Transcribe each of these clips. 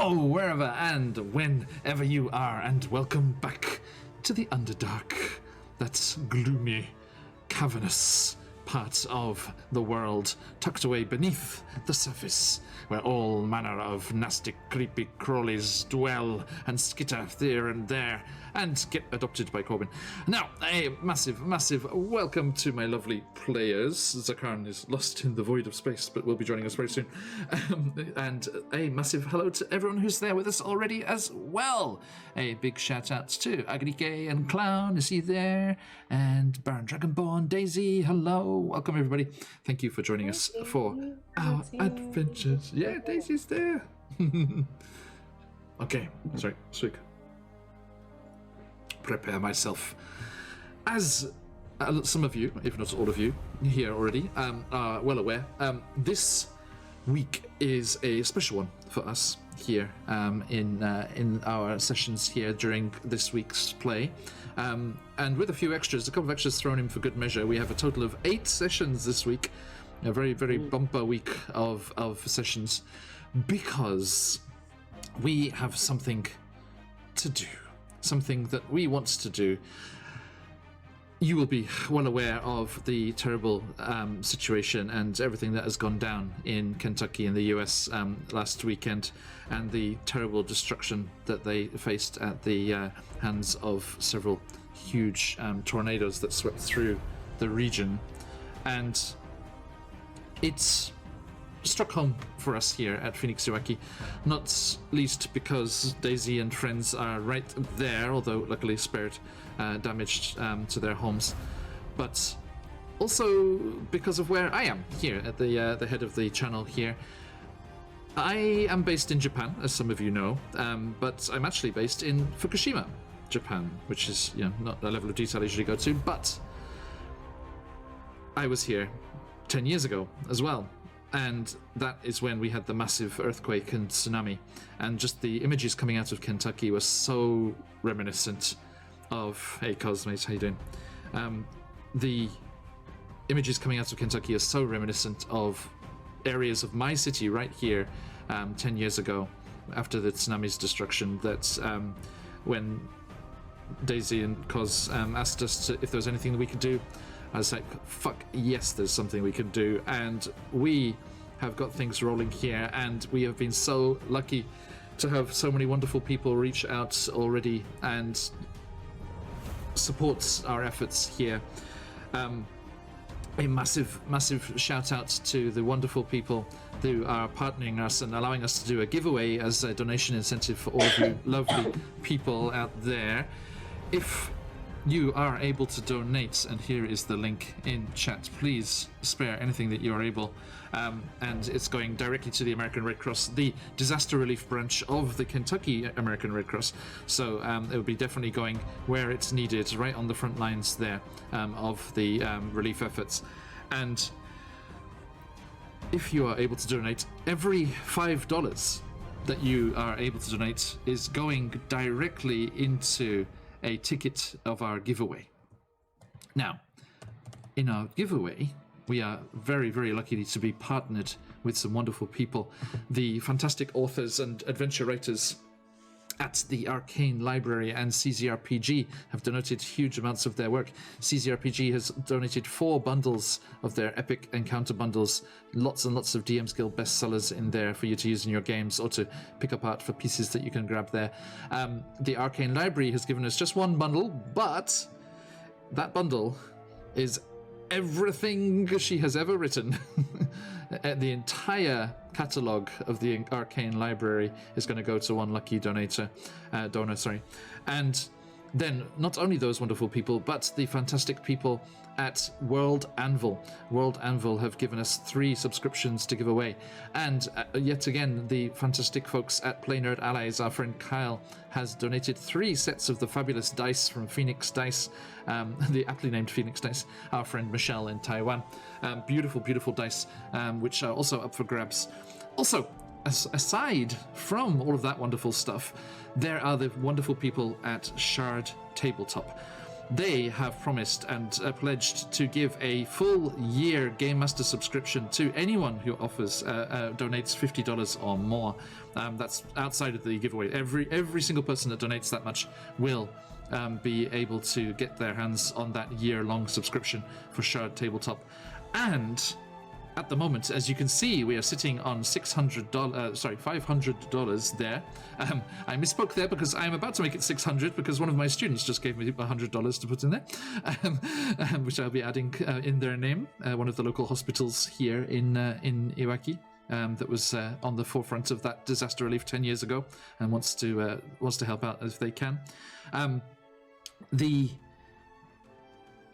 Hello, wherever and whenever you are, and welcome back to the Underdark. That's gloomy, cavernous part of the world, tucked away beneath the surface, where all manner of nasty, creepy crawlies dwell and skitter here and there, and get adopted by Corbin. Now, a massive welcome to my lovely players. Zakarn is lost in the void of space, but will be joining us very soon. And a massive hello to everyone who's there with us already as well. A big shout out to Agrike and Clown, is he there? And Baron Dragonborn, Daisy, hello. Welcome everybody. Thank you for joining us for our adventures. Yeah, Daisy's there. Okay, sorry, Swig. Prepare myself. As some of you, if not all of you, here already are well aware, this week is a special one for us here in our sessions here during this week's play. And with a few extras, a couple of extras thrown in for good measure, we have a total of 8 sessions this week. A very bumper week of sessions, because we have something to do. Something that we want to do. You will be well aware of the terrible situation and everything that has gone down in Kentucky and the US last weekend, and the terrible destruction that they faced at the hands of several huge tornadoes that swept through the region. And it's struck home for us here at Phoenix Iwaki, not least because Daisy and friends are right there, although luckily spared damage to their homes, but also because of where I am here at the head of the channel here. I am based in Japan, as some of you know, but I'm actually based in Fukushima, Japan, which is not a level of detail I usually go to, but I was here 10 years ago as well. And that is when we had the massive earthquake and tsunami. And just the images coming out of Kentucky were so reminiscent of... Hey, Cosmate, how you doing? The images coming out of Kentucky are so reminiscent of areas of my city right here 10 years ago, after the tsunami's destruction, that when Daisy and Cos asked us if there was anything that we could do, I was like, fuck yes, there's something we can do. And we have got things rolling here, and we have been so lucky to have so many wonderful people reach out already and support our efforts here. A massive shout out to the wonderful people who are partnering us and allowing us to do a giveaway as a donation incentive for all of you lovely people out there. If you are able to donate, and here is the link in chat, please spare anything that you are able, and it's going directly to the American Red Cross, the disaster relief branch of the Kentucky American Red Cross. So it will be definitely going where it's needed, right on the front lines there of the relief efforts. And if you are able to donate, every $5 that you are able to donate is going directly into a ticket of our giveaway. Now, in our giveaway, we are very lucky to be partnered with some wonderful people. The fantastic authors and adventure writers at the Arcane Library and CZRPG have donated huge amounts of their work. CZRPG has donated 4 bundles of their epic encounter bundles, lots and lots of DM's Guild bestsellers in there for you to use in your games or to pick apart for pieces that you can grab there. The Arcane Library has given us just 1 bundle, but that bundle is everything she has ever written. The entire catalogue of the Arcane Library is going to go to one lucky donor. And then not only those wonderful people, but the fantastic people at World Anvil. World Anvil have given us 3 subscriptions to give away. And yet again, the fantastic folks at Play Nerd Allies, our friend Kyle, has donated 3 sets of the fabulous dice from Phoenix Dice, the aptly named Phoenix Dice, our friend Michelle in Taiwan. Beautiful dice, which are also up for grabs. Also, aside from all of that wonderful stuff, there are the wonderful people at Shard Tabletop. they have promised and pledged to give a full year Game Master subscription to anyone who offers donates $50 or more. That's outside of the giveaway. Every single person that donates that much will be able to get their hands on that year-long subscription for Shard Tabletop. And at the moment, as you can see, we are sitting on $500 there. I misspoke there because I'm about to make it $600 because one of my students just gave me $100 to put in there, which I'll be adding in their name. One of the local hospitals here in Iwaki. That was on the forefront of that disaster relief 10 years ago and wants to help out if they can. The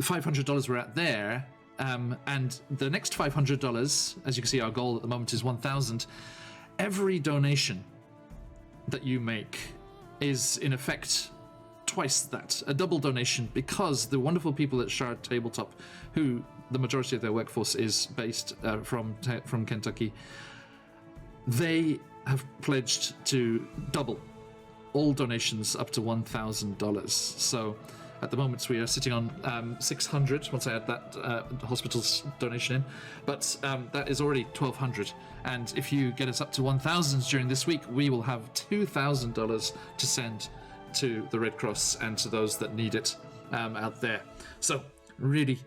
$500 we're at there, and the next $500, as you can see, our goal at the moment is $1,000. Every donation that you make is in effect twice that, a double donation, because the wonderful people at Shard Tabletop, who the majority of their workforce is based from Kentucky, they have pledged to double all donations up to $1,000. So at the moment we are sitting on $600 once I add that hospital's donation in, but that is already $1,200. And if you get us up to $1,000 during this week, we will have $2,000 to send to the Red Cross and to those that need it out there. So really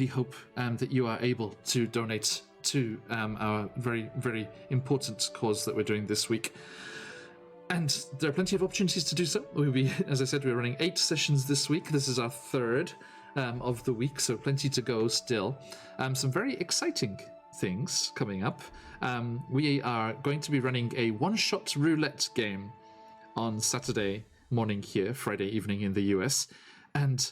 hope that you are able to donate to our very, very important cause that we're doing this week. And there are plenty of opportunities to do so. We'll be, as I said, we're running 8 sessions this week. This is our third of the week, so plenty to go still. Some very exciting things coming up. We are going to be running a one-shot roulette game on Saturday morning here, Friday evening in the US. And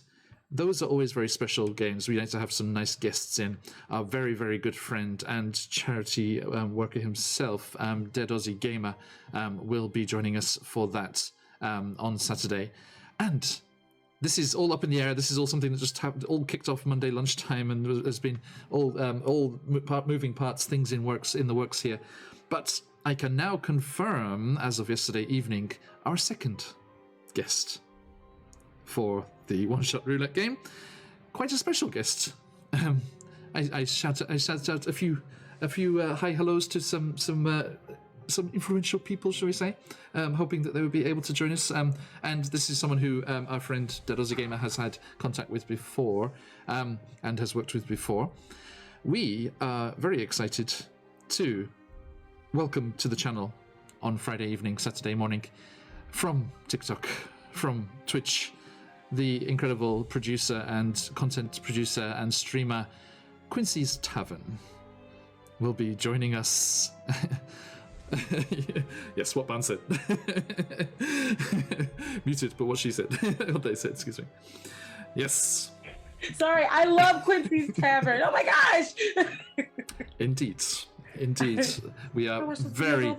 those are always very special games. We like to have some nice guests in. Our very, very good friend and charity worker himself, Dead Aussie Gamer, will be joining us for that on Saturday. And this is all up in the air. This is all something that just all kicked off Monday lunchtime and has been all moving parts, things in the works here. But I can now confirm, as of yesterday evening, our second guest for the one-shot roulette game. Quite a special guest. I shout out a few hi hellos to some influential people, shall we say, hoping that they would be able to join us. And this is someone who our friend Dead Aussie Gamer has had contact with before and has worked with before. We are very excited to welcome to the channel on Friday evening, Saturday morning, from TikTok, from Twitch, the incredible producer and content producer and streamer Quincy's Tavern will be joining us. Yes, what Ban said. Muted, but what she said. What they said, excuse me. Yes. Sorry, I love Quincy's Tavern. Oh my gosh. Indeed. We are very,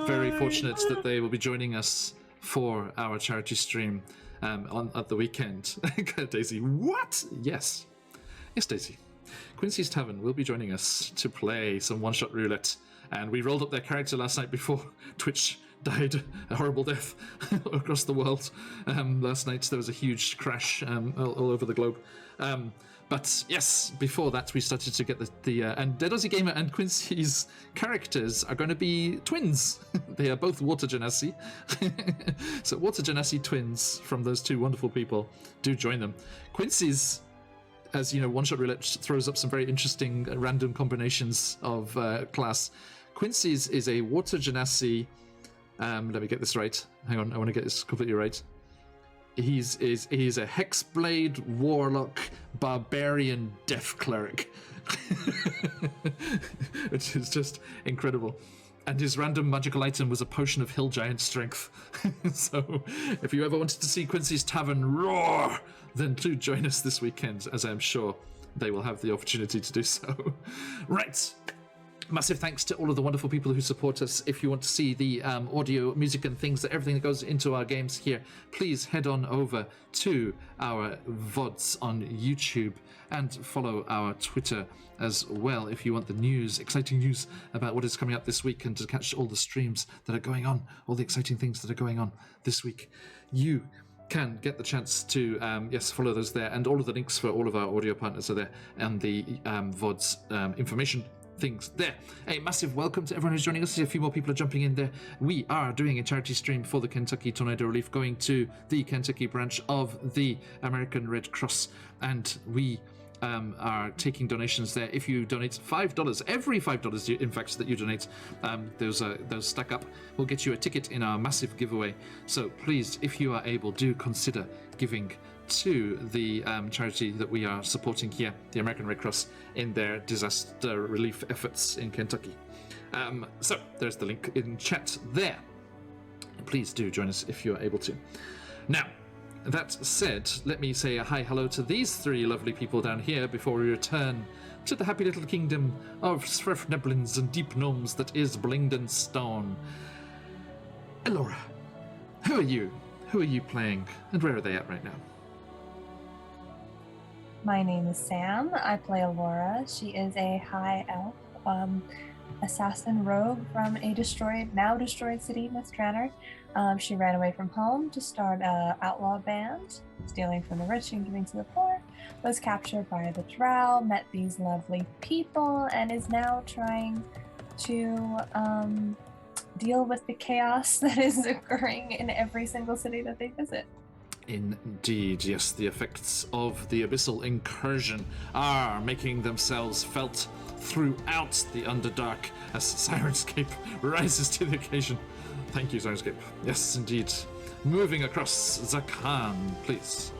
very fortunate that they will be joining us for our charity stream at the weekend. Daisy, what? Yes, Daisy. Quincy's Tavern will be joining us to play some one-shot roulette, and we rolled up their character last night before Twitch died a horrible death across the world. Last night there was a huge crash all over the globe. But yes, before that we started to get the and Dead Aussie Gamer and Quincy's characters are going to be twins. They are both water genasi. So water genasi twins from those two wonderful people. Do join them. Quincy's, as you know, one-shot roulette throws up some very interesting random combinations of class. Quincy's is a water genasi. Let me get this right. Hang on, I want to get this completely right. He's a Hexblade Warlock Barbarian Death Cleric, which is just incredible. And his random magical item was a potion of Hill Giant Strength. So if you ever wanted to see Quincy's Tavern roar, then do join us this weekend, as I'm sure they will have the opportunity to do so. Right. Massive thanks to all of the wonderful people who support us. If you want to see the audio, music and things, everything that goes into our games here, please head on over to our VODs on YouTube and follow our Twitter as well if you want the news, exciting news about what is coming up this week and to catch all the streams that are going on, all the exciting things that are going on this week. You can get the chance to follow those there, and all of the links for all of our audio partners are there, and the VOD's information things there. A massive welcome to everyone who's joining us. A few more people are jumping in there. We are doing a charity stream for the Kentucky Tornado Relief, going to the Kentucky branch of the American Red Cross, and we are taking donations there. If you donate $5, every $5 in fact that you donate, those stack up, will get you a ticket in our massive giveaway. So please, if you are able, do consider giving to the charity that we are supporting here, the American Red Cross, in their disaster relief efforts in Kentucky. So there's the link in chat there. Please do join us if you are able to. Now, that said, let me say a hi hello to these three lovely people down here before we return to the happy little kingdom of Svrfneblins and deep gnomes that is Blingden Stone. Elora, who are you? Who are you playing? And where are they at right now? My name is Sam. I play Elora. She is a high elf assassin rogue from a now destroyed city, Mistranner. She ran away from home to start an outlaw band, stealing from the rich and giving to the poor, was captured by the drow, met these lovely people, and is now trying to deal with the chaos that is occurring in every single city that they visit. Indeed, yes, the effects of the abyssal incursion are making themselves felt throughout the Underdark as Sirenscape rises to the occasion. Thank you, Sirenscape. Yes, indeed. Moving across, Zakan, please.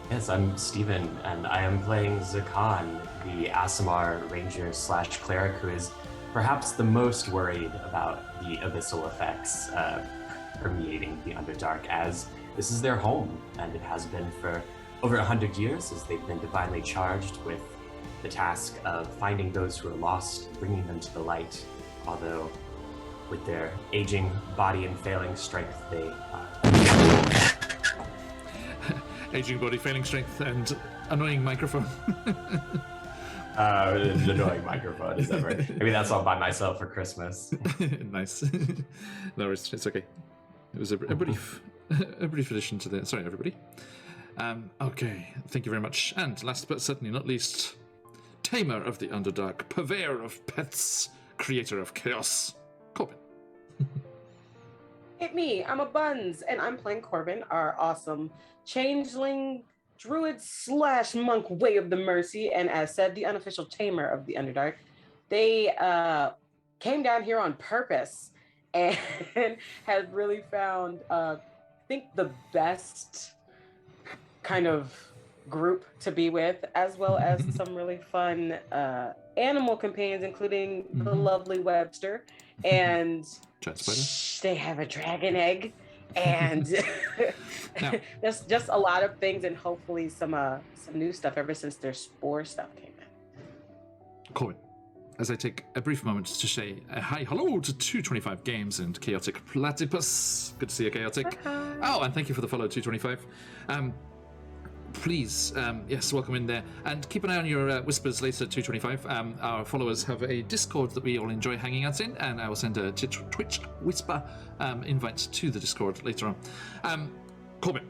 Yes, I'm Steven, and I am playing Zakan, the Aasimar ranger / cleric who is perhaps the most worried about the abyssal effects permeating the Underdark, as this is their home, and it has been for over 100 years, as they've been divinely charged with the task of finding those who are lost, bringing them to the light, although with their aging body and failing strength, they Aging body, failing strength, and annoying microphone. annoying microphone, is that right? Maybe that's all by myself for Christmas. Nice. No, it's okay. It was a brief addition to the... Sorry, everybody. Okay, thank you very much. And last but certainly not least, Tamer of the Underdark, purveyor of pets, creator of chaos, Corbin. Hit me, I'm a Buns, and I'm playing Corbin, our awesome changeling druid / monk way of the mercy, and as said, the unofficial tamer of the Underdark. They came down here on purpose and have really found, I think, the best kind of group to be with, as well as some really fun animal companions, including the lovely Webster, and they have a dragon egg, and there's just a lot of things, and hopefully some new stuff ever since their spore stuff came in. Corbin, as I take a brief moment to say hi, hello to 225 Games and Chaotic Platypus. Good to see you, Chaotic. Oh, and thank you for the follow, 225. Please, yes, welcome in there. And keep an eye on your whispers later, 225. Our followers have a Discord that we all enjoy hanging out in, and I will send a Twitch whisper invite to the Discord later on. Corbin,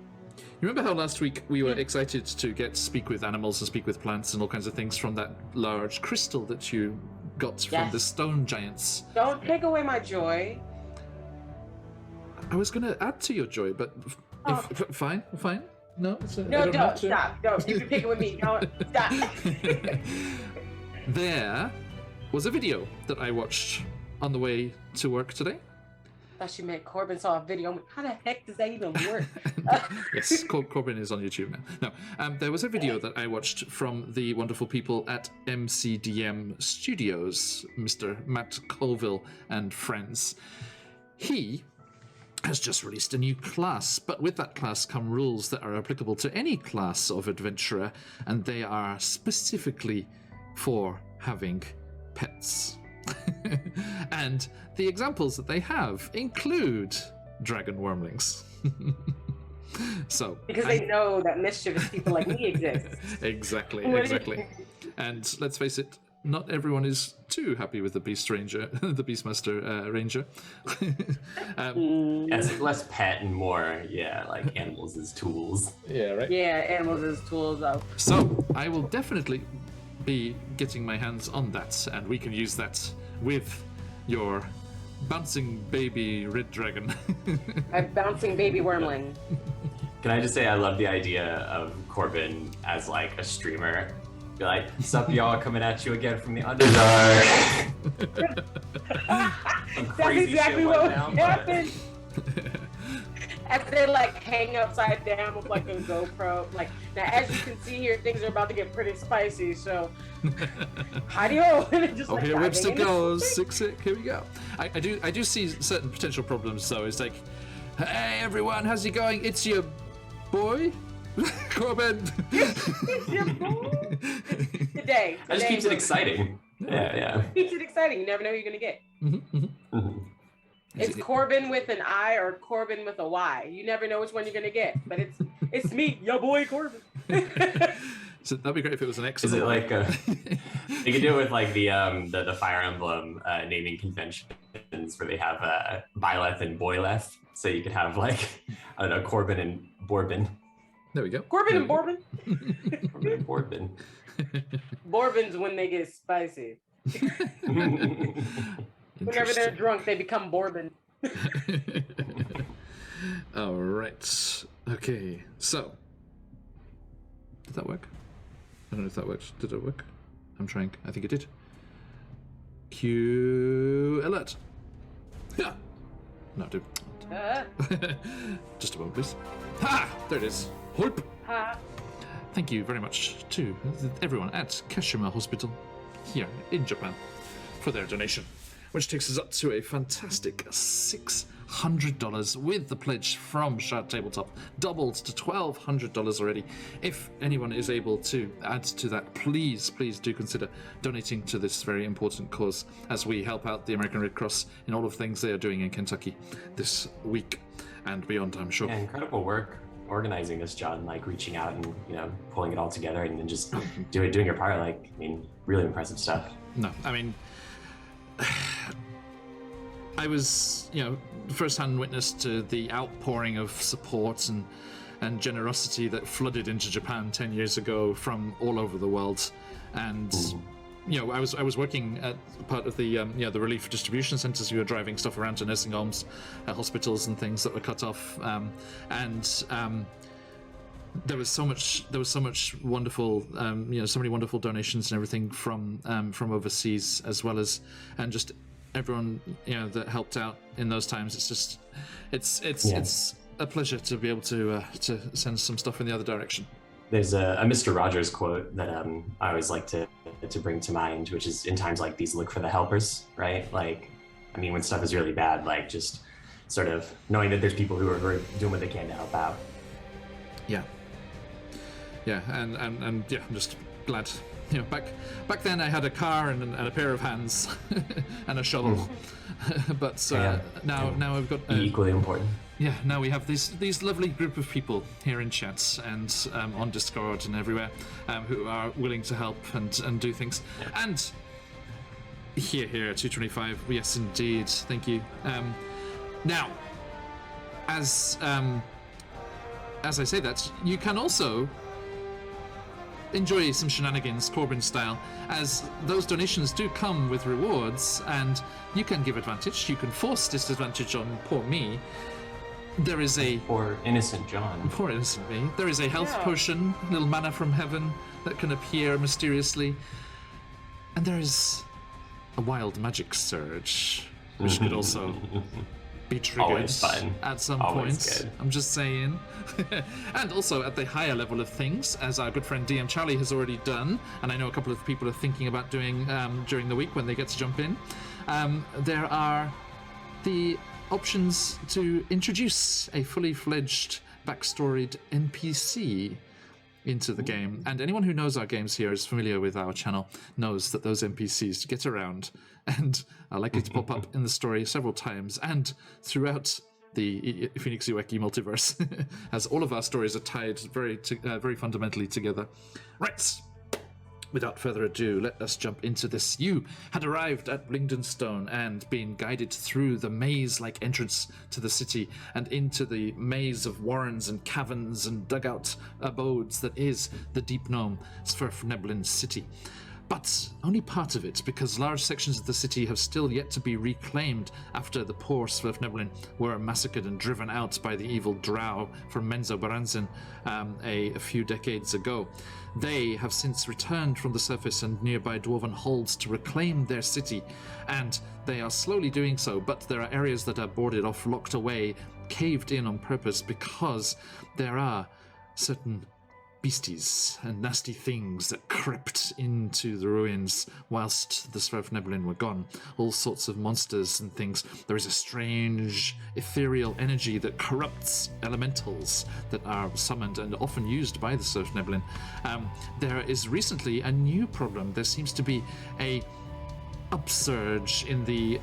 you remember how last week we were excited to speak with animals and speak with plants and all kinds of things from that large crystal that you got from the stone giants? Don't take away my joy. I was going to add to your joy, but fine. No, don't stop. Don't. You can pick it with me. Don't stop. There was a video that I watched on the way to work today. I thought you meant Corbin saw a video. How the heck does that even work? Yes, Corbin is on YouTube now. No, there was a video that I watched from the wonderful people at MCDM Studios, Mr. Matt Colville and friends. He has just released a new class, but with that class come rules that are applicable to any class of adventurer, and they are specifically for having pets. And the examples that they have include dragon wormlings. So because they know that mischievous people like me exist. Exactly. And let's face it, not everyone is too happy with the Beast Ranger, the Beastmaster Ranger. It's less pet and more, like animals as tools. Yeah, right. Yeah, animals as tools. So I will definitely be getting my hands on that, and we can use that with your bouncing baby red dragon. A bouncing baby wormling. Can I just say I love the idea of Corbin as like a streamer? Be like, sup y'all, coming at you again from the Underdark. That's exactly what happened. As they like hang upside down with like a GoPro. Like, now as you can see here, things are about to get pretty spicy, so hi-yo. Oh, here Webster goes. Sick, here we go. I do see certain potential problems though. It's like, hey everyone, how's it going? It's your boy, Corbin. It's your boy. Today. That just keeps it exciting. Yeah. Keeps it exciting. You never know who you're gonna get. It's Corbin with an I or Corbin with a Y. You never know which one you're gonna get, but it's me, your boy Corbin. So that'd be great if it was an X. Is it like you could do it with like the Fire Emblem naming conventions where they have Byleth and Boyleth, so you could have like I don't know Corbin and Borbin. There we go. Corbin and Borbin. Corbin and Borbin. Borbins when they get spicy. Whenever they're drunk, they become Borbin. All right. Okay. So, did that work? I don't know if that worked. Did it work? I'm trying. I think it did. Cue alert. Yeah. No, do. Just a moment, please. Ha! There it is. Hoip. Ha! Thank you very much to everyone at Kashima Hospital here in Japan for their donation, which takes us up to a fantastic $600 with the pledge from Shard Tabletop, doubled to $1,200 already. If anyone is able to add to that, please do consider donating to this very important cause as we help out the American Red Cross in all of the things they are doing in Kentucky this week and beyond, I'm sure. Yeah, incredible work organizing this, John, like reaching out and pulling it all together and then just doing your part. Like, I mean, really impressive stuff. No, I mean, I was, first-hand witness to the outpouring of support and generosity that flooded into Japan 10 years ago from all over the world, and I was working at part of the the relief distribution centers. We were driving stuff around to nursing homes, hospitals, and things that were cut off, and there was so much wonderful, so many wonderful donations and everything from overseas, as well as and just everyone that helped out in those times. It's just it's a pleasure to be able to send some stuff in the other direction. There's a Mr. Rogers quote that I always like to bring to mind, which is, in times like these, look for the helpers, right? Like, I mean, when stuff is really bad, like just sort of knowing that there's people who are doing what they can to help out. Yeah, and I'm just glad. Back then I had a car and a pair of hands and a shovel, but now I've got equally important. Yeah, now we have these lovely group of people here in chat and on Discord and everywhere who are willing to help and do things. Yeah. And here, 225, yes indeed, thank you. Now, as I say that, you can also enjoy some shenanigans Corbin style, as those donations do come with rewards, and you can give advantage, you can force disadvantage on poor me. There is a poor innocent John. Poor innocent me. There is a health potion, little manna from heaven that can appear mysteriously, and there is a wild magic surge, which could also be triggered at some point. Good. I'm just saying. And also at the higher level of things, as our good friend DM Charlie has already done, and I know a couple of people are thinking about doing during the week when they get to jump in, there are the options to introduce a fully fledged backstoried NPC into the game. And anyone who knows our games here, is familiar with our channel, knows that those NPCs get around and are likely to pop up in the story several times and throughout the Phoenix Ueki multiverse, as all of our stories are tied very fundamentally together. Right. without further ado, let us jump into this. You had arrived at Blingdenstone and been guided through the maze-like entrance to the city and into the maze of warrens and caverns and dugout abodes that is the Deep Gnome Sverfneblin city. But only part of it, because large sections of the city have still yet to be reclaimed after the poor Sverfneblin were massacred and driven out by the evil drow from Menzo Baranzin a few decades ago. They have since returned from the surface and nearby dwarven holds to reclaim their city, and they are slowly doing so, but there are areas that are boarded off, locked away, caved in on purpose, because there are certain beasties and nasty things that crept into the ruins whilst the Sverfneblin were gone. All sorts of monsters and things. There is a strange ethereal energy that corrupts elementals that are summoned and often used by the Sverfneblin. There is recently a new problem. There seems to be a upsurge in the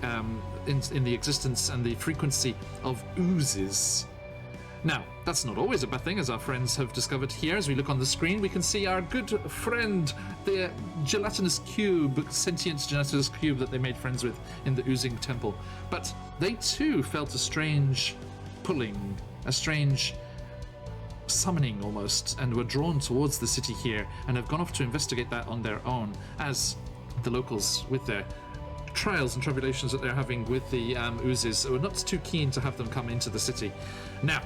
in the existence and the frequency of oozes. Now, that's not always a bad thing, as our friends have discovered here. As we look on the screen, we can see our good friend, the gelatinous cube, sentient gelatinous cube that they made friends with in the oozing temple. But they too felt a strange pulling, a strange summoning almost, and were drawn towards the city here and have gone off to investigate that on their own, as the locals, with their trials and tribulations that they're having with the oozes, were not too keen to have them come into the city. Now,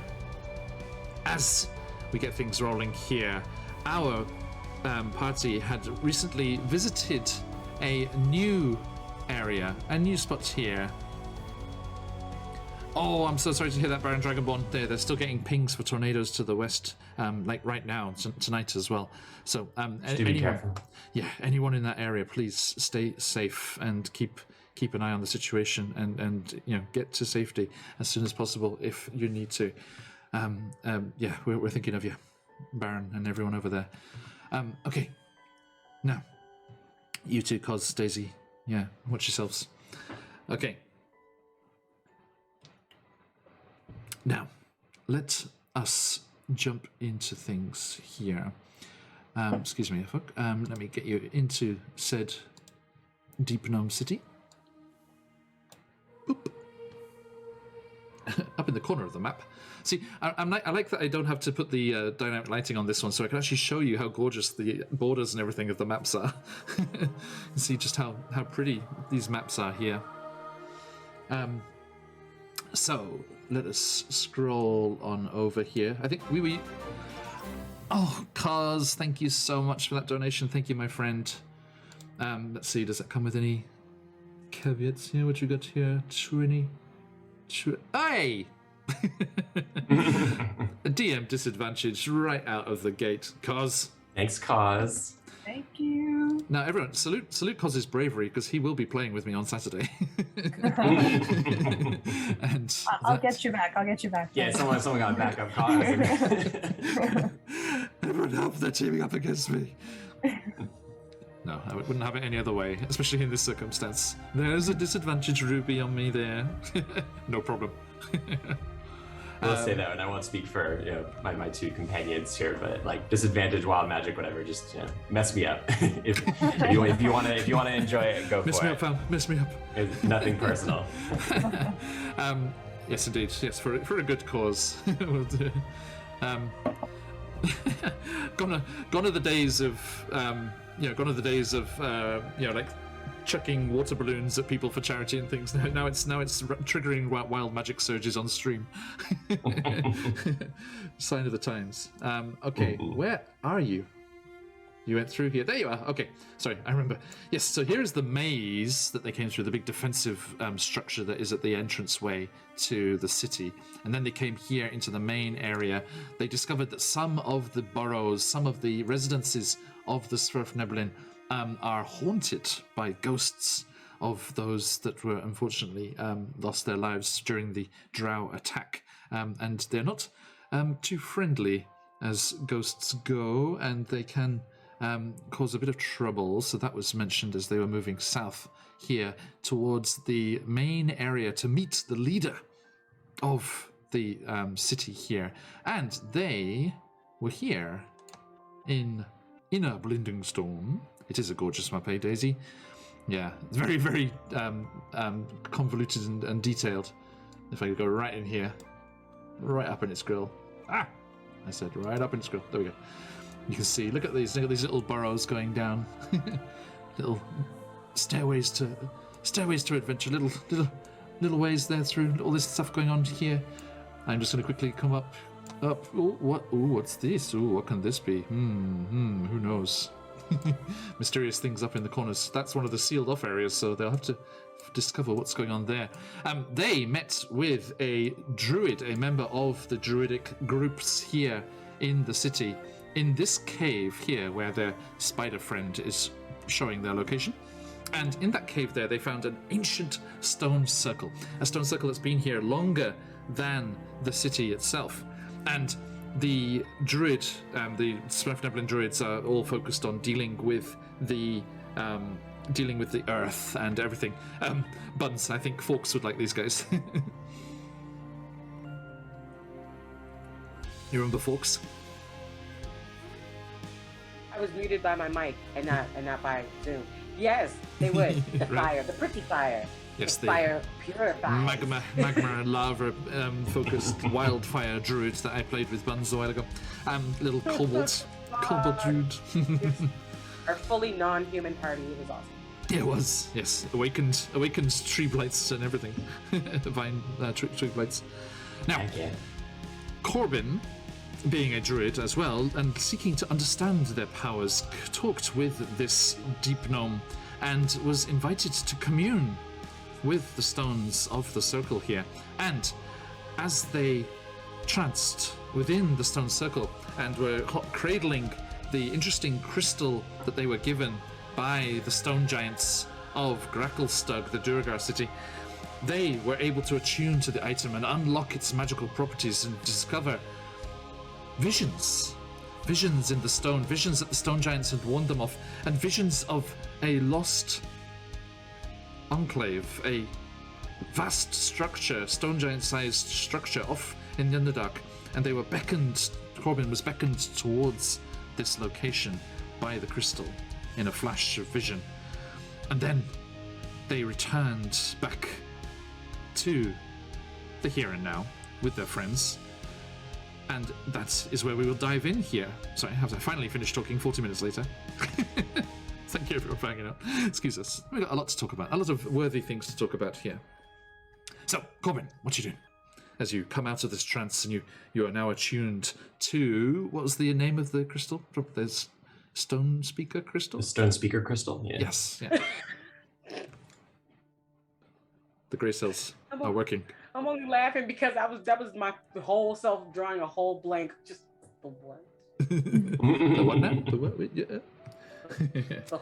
as we get things rolling here, our party had recently visited a new area, a new spot here. Oh, I'm so sorry to hear that, Baron Dragonborn. They're still getting pings for tornadoes to the west, like right now, tonight as well. So, be careful. Yeah, anyone in that area, please stay safe and keep an eye on the situation and get to safety as soon as possible if you need to. Yeah, we're thinking of you, Baron, and everyone over there. Okay. Now, you two, Cos, Daisy, yeah, watch yourselves. Okay. Now, let us jump into things here. Excuse me, fuck. Let me get you into said Deep Gnome City. Boop. Up in the corner of the map. See, I like that I don't have to put the dynamic lighting on this one, so I can actually show you how gorgeous the borders and everything of the maps are. See just how pretty these maps are here. So, let us scroll on over here. I think we... Oh, Cars, thank you so much for that donation. Thank you, my friend. Let's see, does that come with any caveats here? What you got here? 20... Hey! A DM disadvantage right out of the gate, Cos. Thanks, Cos. Thank you. Now, everyone, salute Cos's bravery, because he will be playing with me on Saturday. And I'll get you back. Yeah, someone got backup Cos. Everyone help, they're teaming up against me. No, I wouldn't have it any other way, especially in this circumstance. There's a disadvantage Ruby on me there. No problem. I'll say that, and I won't speak for my two companions here, but like disadvantage, wild magic, whatever, just mess me up. if you want to enjoy it, go for it. Mess me up, fam. Mess me up. It's nothing personal. Yes, indeed. Yes, for a good cause. We'll do. Gone are the days of like chucking water balloons at people for charity and things. Now it's triggering wild magic surges on stream. Sign of the times. Okay, where are you? You went through here. There you are. Okay, sorry, I remember. Yes, so here's the maze that they came through, the big defensive structure that is at the entranceway to the city. And then they came here into the main area. They discovered that some of the burrows, some of the residences of the Sverfneblin are haunted by ghosts of those that were unfortunately lost their lives during the drow attack. And they're not too friendly as ghosts go, and they can cause a bit of trouble. So that was mentioned as they were moving south here towards the main area to meet the leader of the city here. And they were here in Inner Blindingstone It is a gorgeous map, eh, Daisy? Yeah, it's very, very convoluted and detailed. If I could go right in here, right up in its grill. Ah! I said right up in its grill. There we go. You can see, look at these little burrows going down. Little stairways to adventure, little ways there through all this stuff going on here. I'm just going to quickly come up. Ooh, what's this? Ooh, what can this be? Who knows? Mysterious things up in the corners. That's one of the sealed off areas, so they'll have to discover what's going on there. They met with a druid, a member of the druidic groups here in the city, in this cave here where their spider friend is showing their location. And in that cave there, they found an ancient stone circle, a stone circle that's been here longer than the city itself. And the druid, the benevolent druids are all focused on dealing with the earth and everything. Buns, I think Forks would like these guys. You remember Forks? I was muted by my mic and not by Zoom. Yes, they would. The fire, the pretty fire. Yes, the fire purifies. Magma and lava focused wildfire druid that I played with Buns a while ago. Little cobalt druid. Our fully non-human party. It was awesome. Yeah, it was. Yes, awakened tree blights and everything. Divine tree blights. Now, Corbin, being a druid as well and seeking to understand their powers, talked with this deep gnome and was invited to commune with the stones of the circle here. And as they tranced within the stone circle and were cradling the interesting crystal that they were given by the stone giants of Gracklestug, the Duragar city, they were able to attune to the item and unlock its magical properties and discover visions in the stone, visions that the stone giants had warned them of, and visions of a lost enclave, a vast structure, stone giant-sized structure off in the Underdark, and they were Corbin was beckoned towards this location by the crystal in a flash of vision. And then they returned back to the here and now with their friends. And that is where we will dive in here. Sorry, have I finally finished talking 40 minutes later? Thank you everyone for hanging out. Excuse us. We've got a lot to talk about. A lot of worthy things to talk about here. So, Corbin, what you doing? As you come out of this trance and you are now attuned to... What was the name of the crystal? There's Stone Speaker Crystal? The Stone Speaker Crystal, yeah. Yes, yeah. The grey cells are working. I'm only laughing because that was my whole self drawing a whole blank. Just the what? The what now? The what? Yeah. The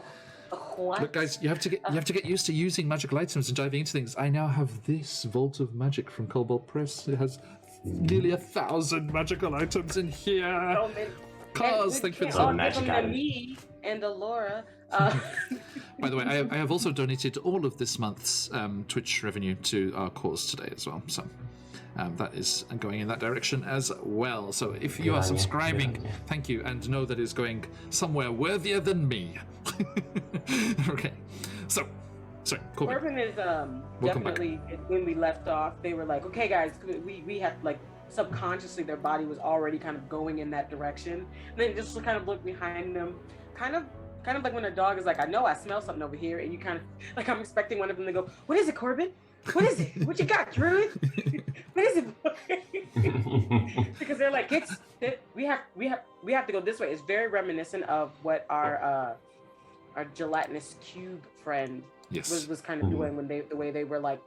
what? Look, guys, you have to get used to using magical items and diving into things. I now have this Vault of Magic from Cobalt Press. It has nearly 1,000 magical items in here. So Cars, thank you for all the give them to me and to Laura. By the way, I have also donated all of this month's Twitch revenue to our cause today as well. So that is going in that direction as well. So if you are subscribing, thank you, and know that it's going somewhere worthier than me. Okay. So, sorry, Corbin is definitely, when we left off, they were like, okay, guys, we have, like, subconsciously their body was already kind of going in that direction. And then just kind of look behind them, kind of like when a dog is like, I know I smell something over here, and you kind of, like, I'm expecting one of them to go, what is it, Corbin? What is it? What you got, Druid? What is it? Because they're like, we have to go this way. It's very reminiscent of what our gelatinous cube friend was kind of doing when the way they were like,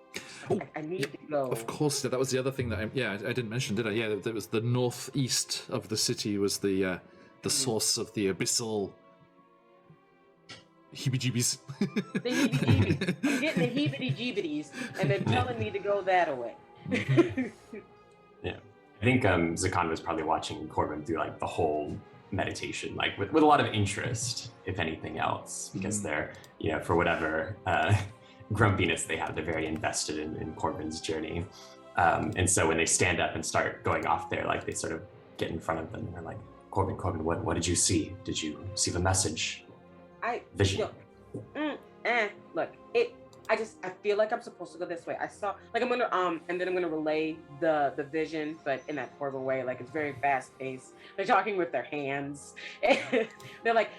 I need to go. Of course, that was the other thing that I didn't mention, did I? Yeah, that was the northeast of the city was the source of the abyssal heebie-jeebies. The heebie-jeebies. I'm getting the heebie-jeebies, and they're telling me to go that way. Yeah, I think Zakan was probably watching Corbin through like the whole meditation, like with a lot of interest, if anything else, because they're, for whatever grumpiness they have, they're very invested in Corbin's journey. And so when they stand up and start going off there, like they sort of get in front of them and they're like, Corbin, what did you see? Did you see the message? vision. Look, I feel like I'm supposed to go this way. I saw, like, I'm gonna and then I'm gonna relay the vision, but in that horrible way. Like, it's very fast paced. They're talking with their hands. They're like,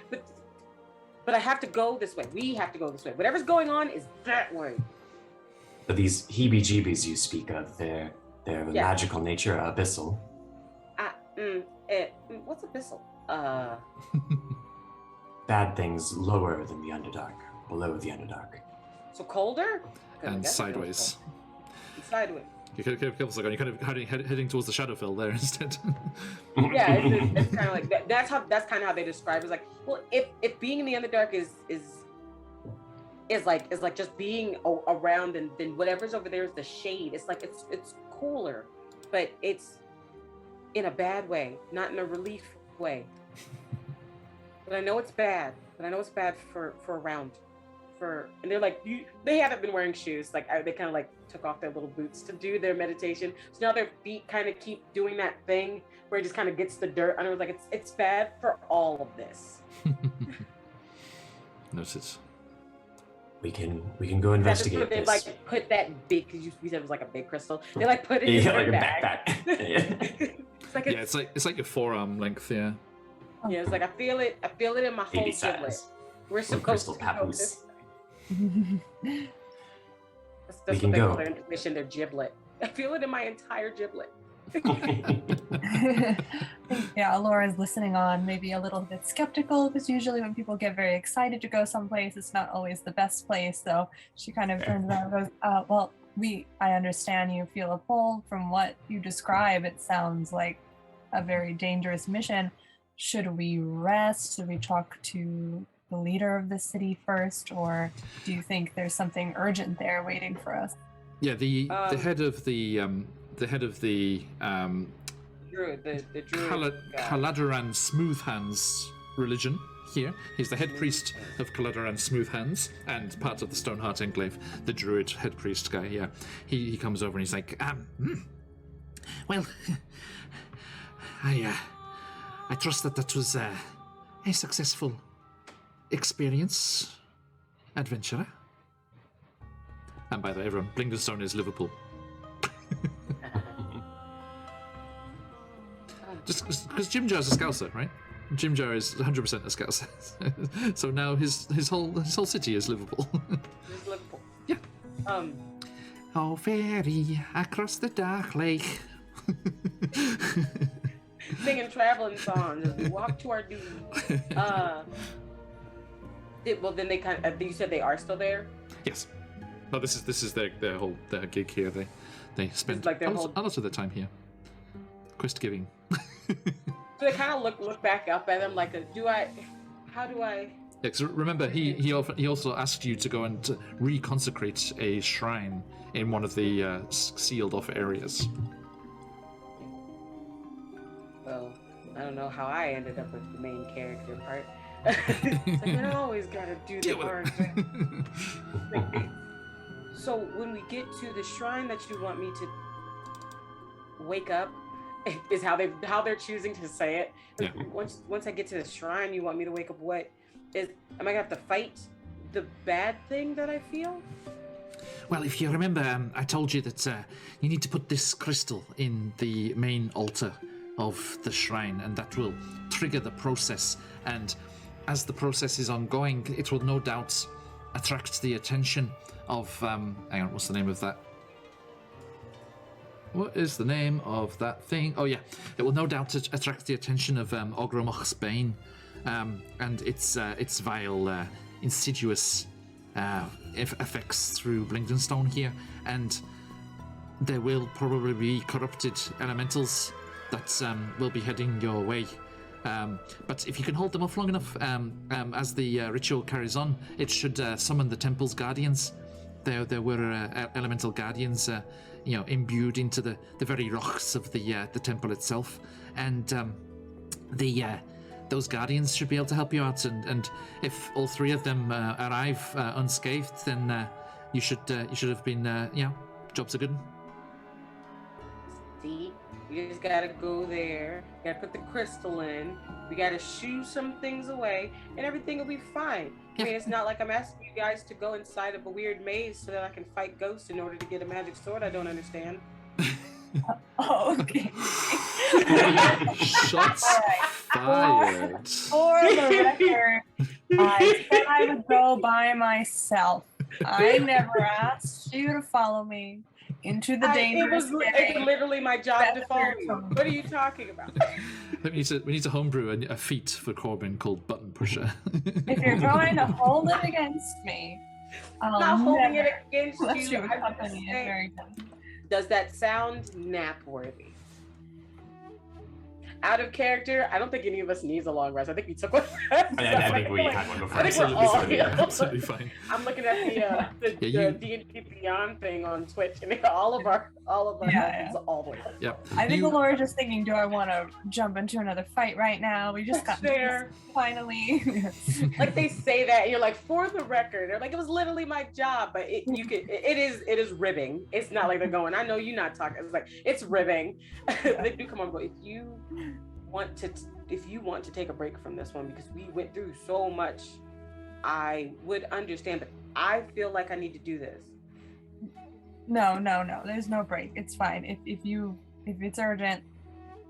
but I have to go this way. We have to go this way. Whatever's going on is that way. But these heebie-jeebies you speak of, their magical nature are abyssal. What's abyssal? Bad things lower than the Underdark, below the Underdark. So colder? And sideways. Sideways. You could have kept you're kind of heading towards the Shadowfell there instead. Yeah, it's kind of like that. That's kind of how they describe it. It's like, well, if being in the Underdark is like just being around, and then whatever's over there is the shade. It's like it's cooler, but it's in a bad way, not in a relief way. But I know it's bad. For around. And they're like, they haven't been wearing shoes. Like, they kind of like took off their little boots to do their meditation. So now their feet kind of keep doing that thing where it just kind of gets the dirt. And I was like, it's bad for all of this. Noted. We can go investigate They this. like put that big, because we said it was like a big crystal. They like put it in their like a bag. backpack. it's like your forearm length, yeah. Yeah, it's like I feel it in my whole Baby giblet. size. We're supposed Crystal to go papoose. this way. That's We what can they go. call their intuition, their giblet. I feel it in my entire giblet. Yeah, Laura's listening on, maybe a little bit skeptical, because usually when people get very excited to go someplace, it's not always the best place. So she kind of turns around and goes, well, I understand you feel a pull. From what you describe, it sounds like a very dangerous mission. Should we rest? Should we talk to the leader of the city first, or do you think there's something urgent there waiting for us? Yeah, the head of the Druid, the druid. Kaladaran Smooth Hands religion here. He's the head priest of Kaladaran Smooth Hands and part of the Stoneheart Enclave. The druid head priest guy. Yeah, he comes over and he's like, well, I trust that was a successful experience, adventurer. And by the way, everyone, Blingdenstone is Liverpool. Just because Jim Jar's a Scouser, right? Jim Jar is 100% a Scouser. So now his whole city is Liverpool. It's Liverpool. Yeah. Oh, ferry across the dark lake. Singing traveling songs as we walk to our doom. Well, then they kind of. You said they are still there. Yes. No, this is their gig here. They spend like their a lot of their time here. Quest giving. So they kind of look back up at them like, how do I? Yeah, 'cause remember, he also asked you to go and reconsecrate a shrine in one of the sealed off areas. Well, I don't know how I ended up with the main character part. It's like, I always gotta do the hard thing. So when we get to the shrine that you want me to wake up, is how they're choosing to say it. Yeah. Once I get to the shrine, you want me to wake up. Am I gonna have to fight the bad thing that I feel? Well, if you remember, I told you that you need to put this crystal in the main altar of the shrine, and that will trigger the process. And as the process is ongoing, it will no doubt attract the attention of hang on, what's the name of that? What is the name of that thing? Oh yeah, it will no doubt attract the attention of Ogromoch's Bane, and its vile, insidious effects through Blingdenstone here, and there will probably be corrupted elementals that will be heading your way. But if you can hold them off long enough, as the ritual carries on, it should summon the temple's guardians. There were elemental guardians, imbued into the very rocks of the temple itself, and those guardians should be able to help you out. And if all three of them arrive unscathed, then you should have been, jobs are good. See, we just gotta go there. Gotta put the crystal in. We gotta shoo some things away, and everything will be fine. I mean, it's not like I'm asking you guys to go inside of a weird maze so that I can fight ghosts in order to get a magic sword. I don't understand. Oh, okay. Shots fired. For the record, I said I would go by myself. I never asked you to follow me into the dangerous It's literally my job to follow you. Better. What are you talking about? We need to homebrew a feat for Corbin called Button Pusher. If you're trying to hold it against me, I'm not holding it never against let you. you I'm just accompany it saying, very good. does that sound nap worthy? Out of character, I don't think any of us needs a long rest. I think we took one. I think we had one before. I think we're all absolutely fine. I'm looking at the D&D Beyond thing on Twitch, and all of our Yeah, health is all the way up. Yep. I think Laura's just thinking, do I want to jump into another fight right now? We just got Fair. this finally. Like they say that, and you're like, for the record, they're like, it was literally my job, but it is ribbing. It's not like they're going, I know you're not talking. It's like it's ribbing. They do come on, but if you want to take a break from this one, because we went through so much, I would understand, but I feel like I need to do this. No. There's no break. It's fine. If it's urgent,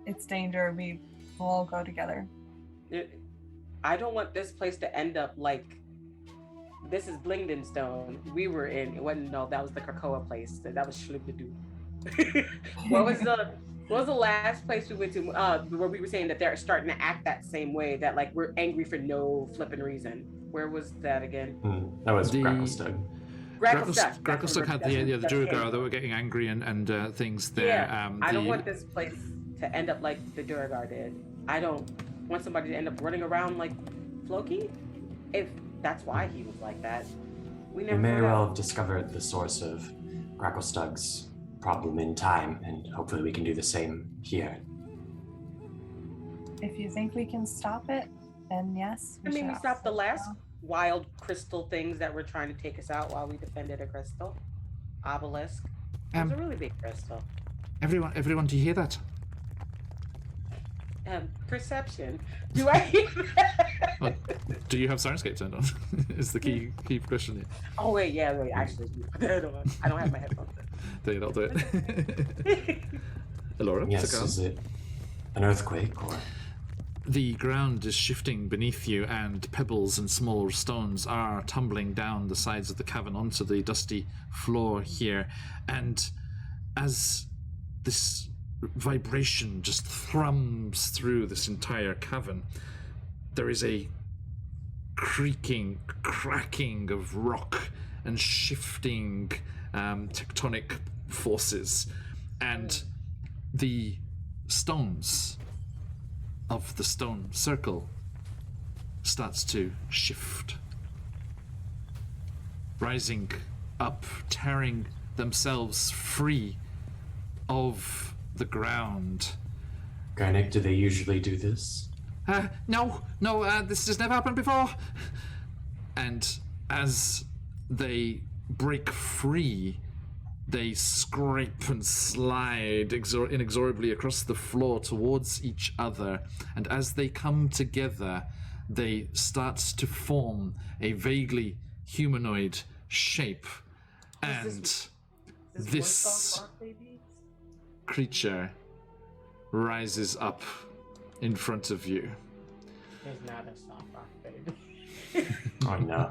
it's danger. We will all go together. I don't want this place to end up like this is Blingden Stone. We were in. It wasn't. No, that was the Krakoa place. That was Schlubadoo. What was the last place we went to where we were saying that they're starting to act that same way, that like we're angry for no flipping reason? Where was that again? That was Gracklestug. Gracklestug had the Duergar that were getting angry and things there. Yeah, I don't want this place to end up like the Duergar did. I don't want somebody to end up running around like Floki. If that's why he was like that, we never. We may know. well have discovered the source of Gracklestug's problem in time, and hopefully we can do the same here. If you think we can stop it, then yes. I mean, we should stopped the also last go. wild crystal things that were trying to take us out while we defended a crystal obelisk. It was a really big crystal. Everyone, do you hear that? Perception. Do I hear that? Well, do you have Sirenscape turned on? Is the key question here. Oh wait, actually, I don't have my headphones. Then you'll do it. Elora, Yes, is it an earthquake or? The ground is shifting beneath you, and pebbles and small stones are tumbling down the sides of the cavern onto the dusty floor here. And as this vibration just thrums through this entire cavern, there is a creaking, cracking of rock and shifting tectonic forces, and the stones of the stone circle starts to shift, rising up, tearing themselves free of the ground. Garnick, do they usually do this? No, this has never happened before. And as they break free, they scrape and slide inexorably across the floor towards each other. And as they come together, they start to form a vaguely humanoid shape. And this creature rises up in front of you. There's not a soft rock baby. Oh no,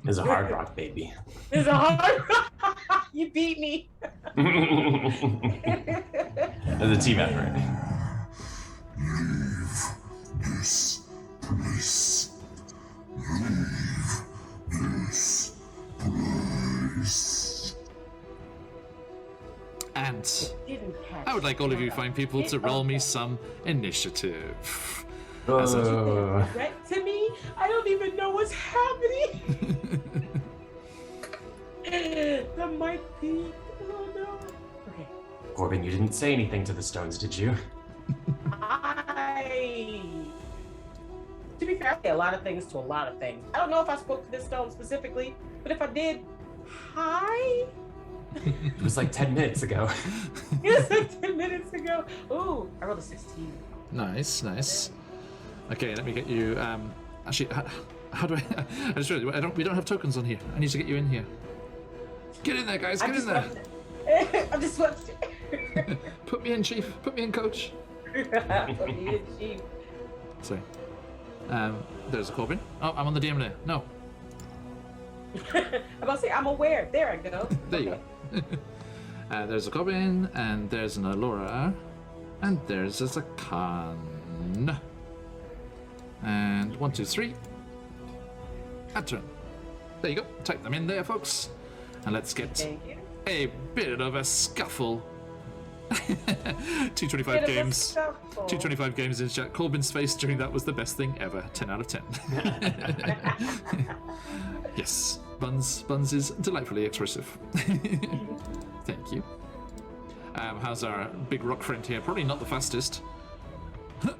it's a hard rock baby. There's a hard rock. You beat me. As a team effort. Leave this place. Leave this place. And Didn't catch I would like all of you it. fine people to roll me some initiative. Threat to me? I don't even know what's happening. The mic peaked. Oh no. Okay. Corbin, you didn't say anything to the stones, did you? To be fair, I say a lot of things to a lot of things. I don't know if I spoke to this stone specifically, but if I did, hi. It was like 10 minutes ago. Yes, 10 minutes ago. Ooh, I rolled a 16. Nice, nice. Okay, let me get you. Actually, how do I? I just realized we don't have tokens on here. I need to get you in here. Get in there, guys. Get in there. I'm just swept. Put me in, chief. Put me in, coach. Put me in, chief. Sorry. There's a Corbin. Oh, I'm on the DM now. No. I'm about to say, I'm aware. There I go. There you go. There's a Corbin, and there's an Alora, and there's a Zakan. And 1, 2, 3. Add turn. There you go. Type them in there, folks. And let's get Thank you. a bit of a scuffle. 225 games. 225 games in chat. Corbin's face during that was the best thing ever. 10 out of 10. Yes, Buns is delightfully expressive. Thank you. How's our big rock friend here? Probably not the fastest. It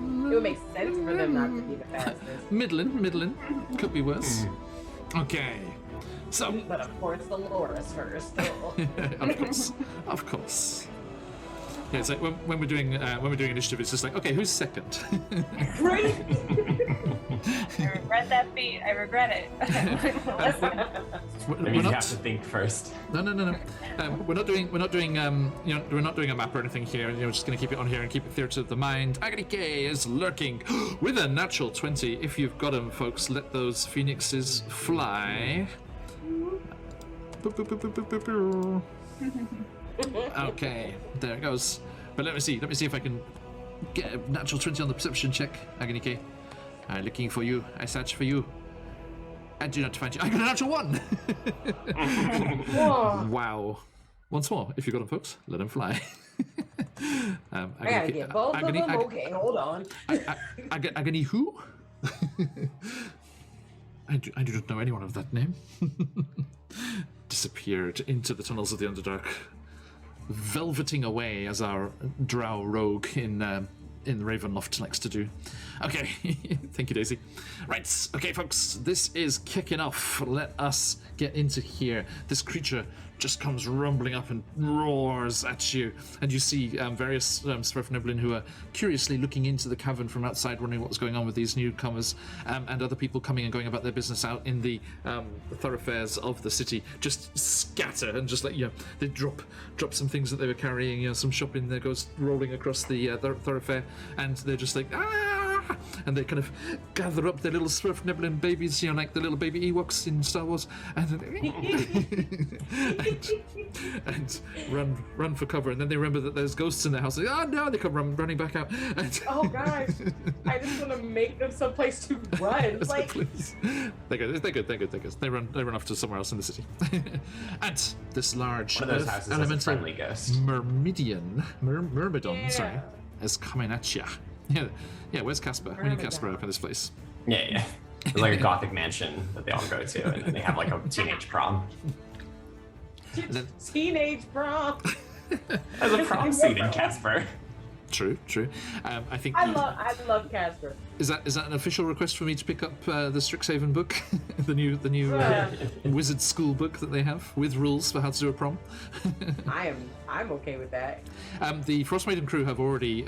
would make sense for them not to be the fastest. Middling. Could be worse. Okay. So, But of course, the Loris first. of course. Yeah, it's like when we're doing initiative, it's just like, okay, who's second? Right? I regret that feat. I regret it. Maybe you have to think first. No. We're not doing a map or anything here. We're just gonna keep it on here and keep it theatre of the mind. Agony K is lurking with a natural 20. If you've got them, folks, let those phoenixes fly. Okay, there it goes. But let me see if I can get a natural 20 on the perception check. Agony K. I'm looking for you. I search for you. I do not find you. I got a natural 1! Whoa. Wow. Once more, if you got them, folks, let them fly. I gotta get both of them. Okay, hold on. Agony who? I do not know anyone of that name. Disappeared into the tunnels of the Underdark, velveting away as our drow rogue in Ravenloft likes to do. Okay, thank you, Daisy. Right, okay, folks, this is kicking off. Let us get into here. This creature just comes rumbling up and roars at you, and you see various Sverfnoblin who are curiously looking into the cavern from outside, wondering what's going on with these newcomers, and other people coming and going about their business out in the thoroughfares of the city. Just scatter and just they drop some things that they were carrying. Some shopping there goes rolling across the thoroughfare, and they're just like ah, and they kind of gather up their little Sverfnoblin babies, like the little baby Ewoks in Star Wars, and run for cover, and then they remember that there's ghosts in their house. Like, oh no! They come running back out. And Oh gosh, I just want to make them someplace to run. Like, they're good. They run off to somewhere else in the city. And this large One of those houses has a elemental friendly ghost. Myrmidon, Yeah. sorry, is coming at ya. Yeah. Where's Casper? We need Casper up in this place. Yeah. It's like a gothic mansion that they all go to, and then they have like a teenage prom. teenage prom. There's a prom scene in Casper. True. I think I love Casper. is that an official request for me to pick up the Strixhaven book, the new wizard school book that they have with rules for how to do a prom. I'm okay with that. The Frostmaiden crew have already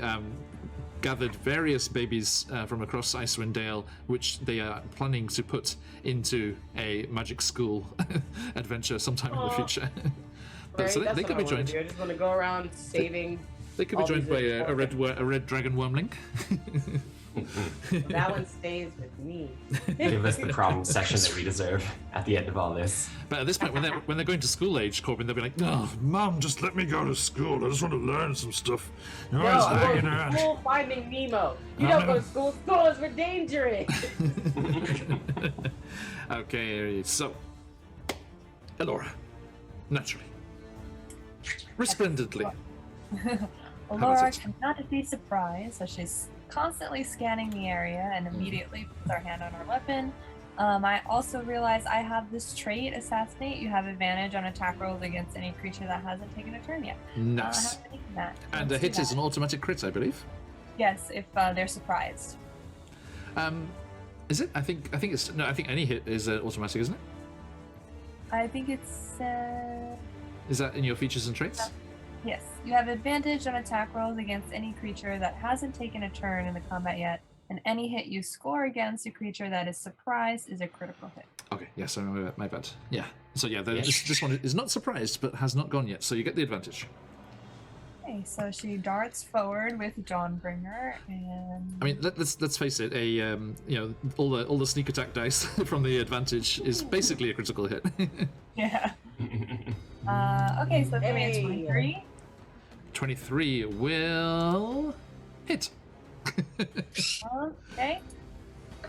gathered various babies from across Icewind Dale, which they are planning to put into a magic school adventure sometime in the future. But, so Right? they That's could what be I wanna joined. do. I just want to go around saving. They could be all joined these by a important- red dragon wormling. That one stays with me. Give us the prom session that we deserve at the end of all this. But at this point, when they're going to school age, Corbin, they'll be like, "No, Mom, just let me go to school. I just want to learn some stuff. You're No, always I'm hanging going to around." school finding Nemo. You No, don't no. go to school. School is for dangerous. Okay, so Elora, naturally, resplendently. Laura it? cannot be surprised, so she's constantly scanning the area and immediately puts our hand on her weapon. I also realize I have this trait, Assassinate. You have advantage on attack rolls against any creature that hasn't taken a turn yet. I Nice. haven't taken that. And Let's a do hit is that. an automatic crit, I believe. Yes, if they're surprised. Is it? I think it's no. I think any hit is automatic, isn't it? I think it's Is that in your features and traits? yes. You have advantage on attack rolls against any creature that hasn't taken a turn in the combat yet, and any hit you score against a creature that is surprised is a critical hit. Okay, yes, I remember. My bad. Yeah. So yeah, this one is not surprised, but has not gone yet. So you get the advantage. Okay, so she darts forward with Dawnbringer, and I mean, let's face it. All the sneak attack dice from the advantage is basically a critical hit. yeah. Okay, so give me a 23. 23 will hit. Okay.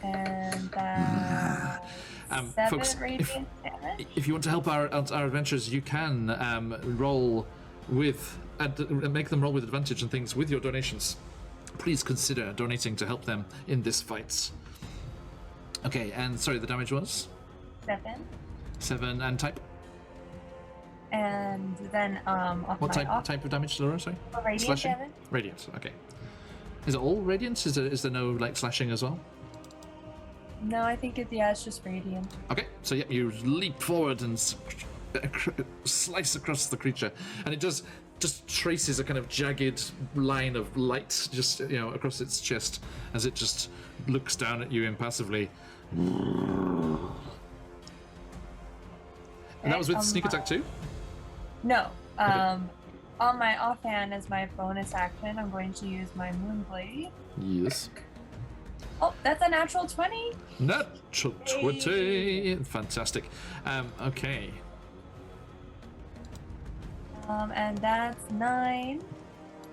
And that's 7 folks, radiant damage. if you want to help our adventurers, you can roll with make them roll with advantage and things with your donations. Please consider donating to help them in this fight. Okay, and sorry, the damage was 7 and type. And then off What my type of damage, Laura? Sorry. radiant Slashing? damage. Radiant. Okay. Is it all radiant? Is there no like slashing as well? No, I think it's just radiant. Okay, so yeah, you leap forward and slice across the creature, and it just traces a kind of jagged line of light just across its chest as it just looks down at you impassively. And that was with sneak attack too? No. Okay. On my offhand, as my bonus action, I'm going to use my Moonblade. Yes. Oh, that's a natural 20. Natural 20. Fantastic. Okay. And that's 9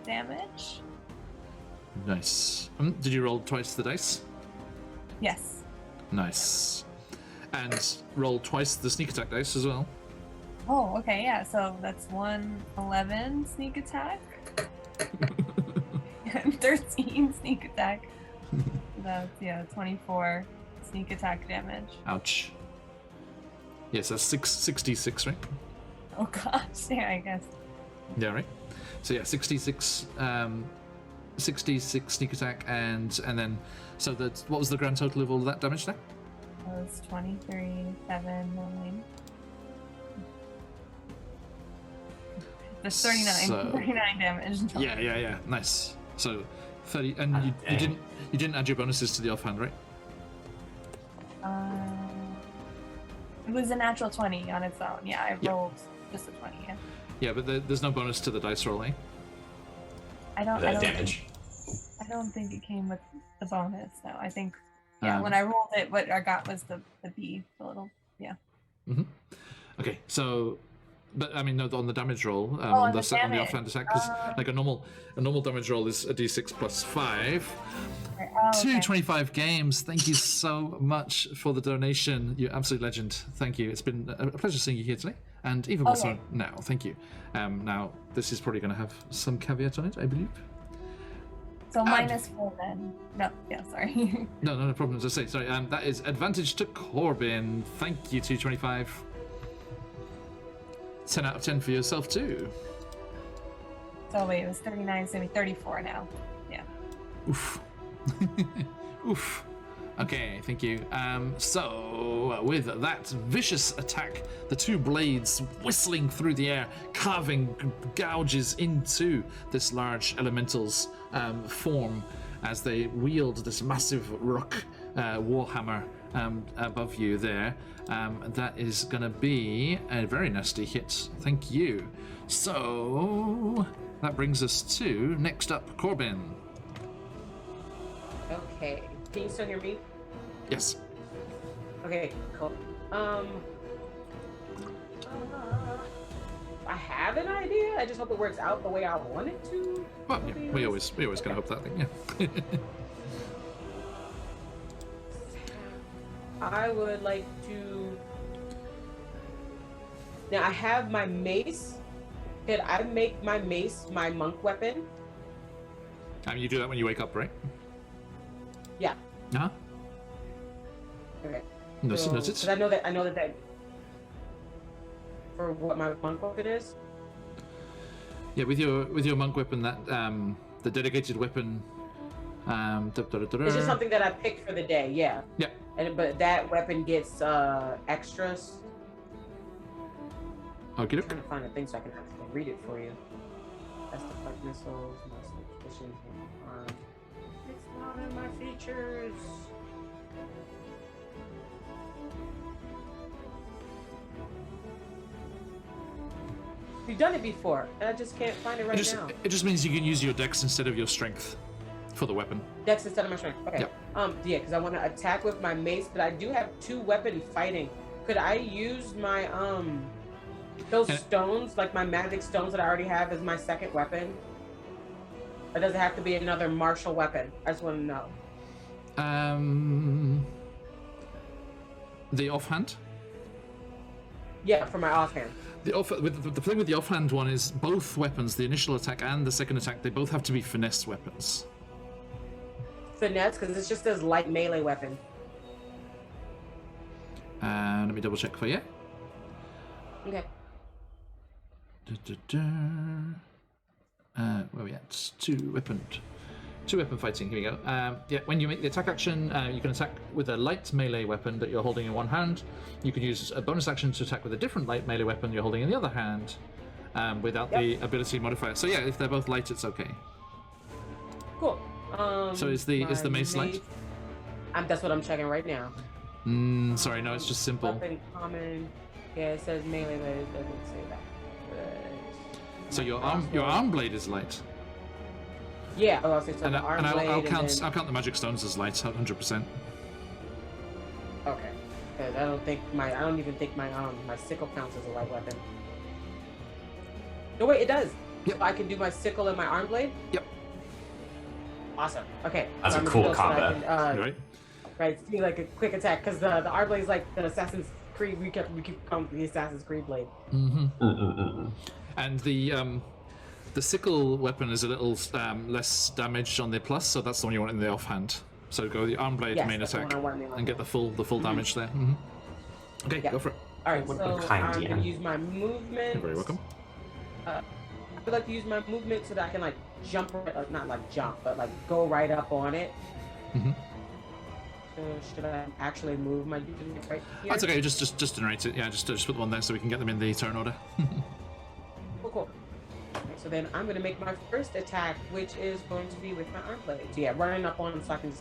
damage. Nice. Did you roll twice the dice? Yes. Nice. And roll twice the sneak attack dice as well. Oh, okay, yeah. So that's 111 sneak attack. And 13 sneak attack. That's 24 sneak attack damage. Ouch. Yes, that's 66, right? Oh gosh, yeah, I guess. Yeah, right. So yeah, 66 sneak attack, and then so what was the grand total of all of that damage there? It was 23, 7, 9. There's 39 damage. Yeah. Nice. So 30, and you didn't add your bonuses to the offhand, right? It was a natural 20 on its own. Yeah, I rolled just a 20. Yeah. Yeah, but there's no bonus to the dice roll, eh? I don't damage. I don't think it came with the bonus. No, I think when I rolled it, what I got was the B, the little Mm-hmm. Okay, so. But I mean, no, on the damage roll, on the offhand attack, because like a normal damage roll is a d6 plus 5. Okay. 225 games. Thank you so much for the donation. You're absolute legend. Thank you. It's been a pleasure seeing you here today, and even more so now. Thank you. Now this is probably going to have some caveat on it, I believe. So -4 then. No, yeah, sorry. No problem. As I say, sorry. That is advantage to Corbin. Thank you, 225. 10 out of 10 for yourself too. So wait, it was 39, so it'll be 34 now. Yeah. Oof. Oof. Okay, thank you. So with that vicious attack, the two blades whistling through the air, carving gouges into this large elemental's form as they wield this massive rock warhammer above you there. That is going to be a very nasty hit. Thank you. So that brings us to next up, Corbin. Okay. Can you still hear me? Yes. Okay, cool. I have an idea. I just hope it works out the way I want it to. Well, yeah, we always gotta hope that thing. Yeah. I would like to. Now I have my mace. Could I make my mace my monk weapon? You do that when you wake up, right? Yeah. Uh-huh. Okay. Noted. Because I know that for what my monk weapon is. Yeah, with your monk weapon, that the dedicated weapon. It's just something that I picked for the day. Yeah. Yeah. But that weapon gets extras. I'm Okey-doke. trying to find a thing so I can actually read it for you. That's the flight missiles, missile position, arm. It's not in my features. You've done it before, and I just can't find it right now. It just means you can use your dex instead of your strength for the weapon. Dex instead of my strength. Okay. Yep. Yeah, because I want to attack with my mace, but I do have 2 weapon fighting. Could I use my those stones, like my magic stones that I already have, as my second weapon? Or does it have to be another martial weapon? I just want to know. The offhand. Yeah, for my offhand. The thing with the offhand one is both weapons, the initial attack and the second attack, they both have to be finesse weapons. Finesse, because it just says light melee weapon. Let me double check for you. Okay. Where are we at? Two weapon fighting. Here we go. Yeah, when you make the attack action, you can attack with a light melee weapon that you're holding in one hand. You can use a bonus action to attack with a different light melee weapon you're holding in the other hand, without the ability modifier. So yeah, if they're both light, it's okay. Cool. So is the mace light? That's what I'm checking right now. Sorry, no, it's just simple. Weapon common. Yeah, it says melee, but it doesn't say that. So your arm blade is light. Yeah, I'll say so. And The arm blade, I'll and count then... I'll count the magic stones as light, 100%. Okay. Because I don't even think my sickle counts as a light weapon. No wait, it does. Yep. So I can do my sickle and my arm blade? Yep. Awesome. Okay. That's so a I'm cool gonna go so combo. I can, Right. Right, do like a quick attack, because the arm blade is like the Assassin's Creed. We keep calling it the Assassin's Creed blade. And the sickle weapon is a little less damage on the plus, so that's the one you want in the offhand. So go the arm blade Yes, main that's the attack one I want in the and get the full damage there. Okay, Yeah. go for it. All right, What so a kind I'm DM. gonna use my movement. You're very welcome. I would like to use my movement so that I can like jump, not like jump, but like go right up on it. So should I actually move my unit right here? That's okay. Just generate it. Yeah, just put one there so we can get them in the turn order. Cool. Okay, so then I'm gonna make my first attack, which is going to be with my arm blade. So yeah, running up on him so I can.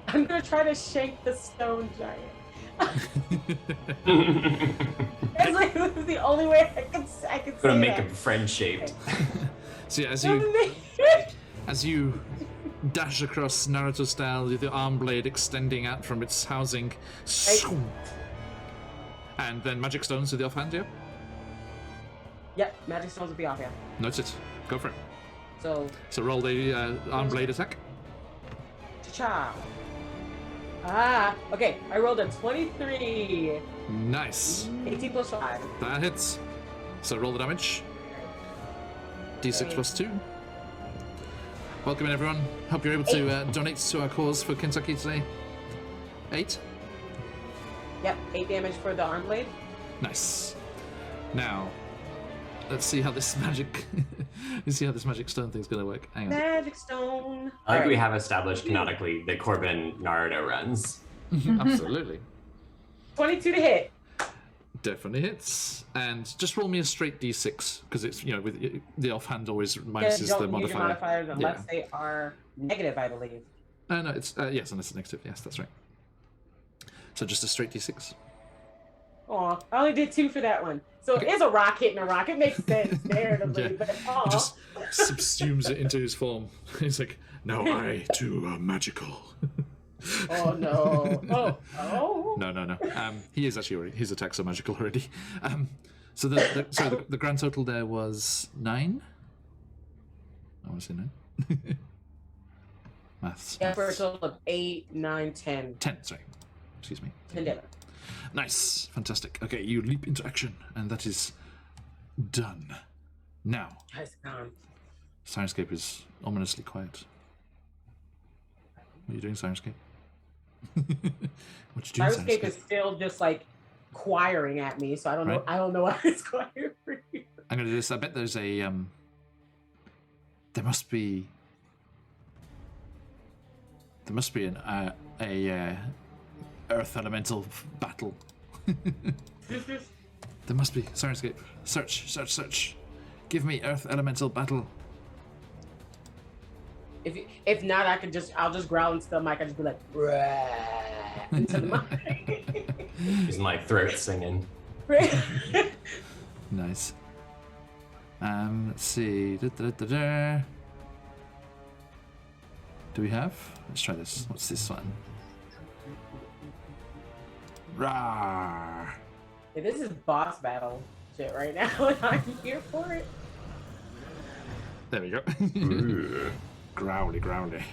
I'm gonna try to shake the stone giant. It's like the only way I can say Gonna make that. him friend shaped. So yeah, as you dash across Naruto style with the arm blade extending out from its housing, and then magic stones with the offhand. Yeah. Yep, magic stones will be off, yeah. Noted. Go for it. So, So roll the arm blade attack. cha. Okay. I rolled a 23. Nice. 18 plus 5. That hits. So roll the damage. D6 plus 2. Welcome in, everyone. Hope you're able to donate to our cause for Kentucky today. 8. Yep, 8 damage for the arm blade. Nice. Now, let's see how this magic stone thing's gonna work. Hang on. Magic stone. I think we Alright. have established canonically that Corbin Naruto runs. Absolutely. 22 to hit. Definitely hits. And just roll me a straight d6, because it's, with the offhand always minuses Don't the use modifier. your modifiers unless Yeah. they are negative, I believe. No, it's yes, unless it's negative. Yes, that's right. So just a straight d6. Aw, I only did 2 for that one. So it is a rock hitting a rock. It makes sense narratively, Yeah. but He just subsumes it into his form. He's like, now I too am magical. oh no. Oh. No. He is actually already. His attacks are magical already. So the grand total there was 9. I want to say 9. Maths. Yeah, for a total of 8, 9, 10. 10. Sorry. Excuse me. 10 damage. Nice. Fantastic. Okay, you leap into action, and that is done. Now, Nice. Sirenscape is ominously quiet. What are you doing, Sirenscape? What you doing, Sirenscape is still just like choiring at me, so I don't know. Right. I don't know why it's choiring. I'm gonna do this. I bet there's a there must be an Earth elemental battle. There must be Sirenscape. Search, search, search. Give me Earth Elemental Battle. If not, I'll just growl into the mic. I just be like, "Rah," into the mic. Using my throat singing. Nice. Let's see. Da-da-da-da. Do we have? Let's try this. What's this one? Rawr. Yeah, this is boss battle shit right now, and I'm here for it. There we go. Ooh, Growly, growly.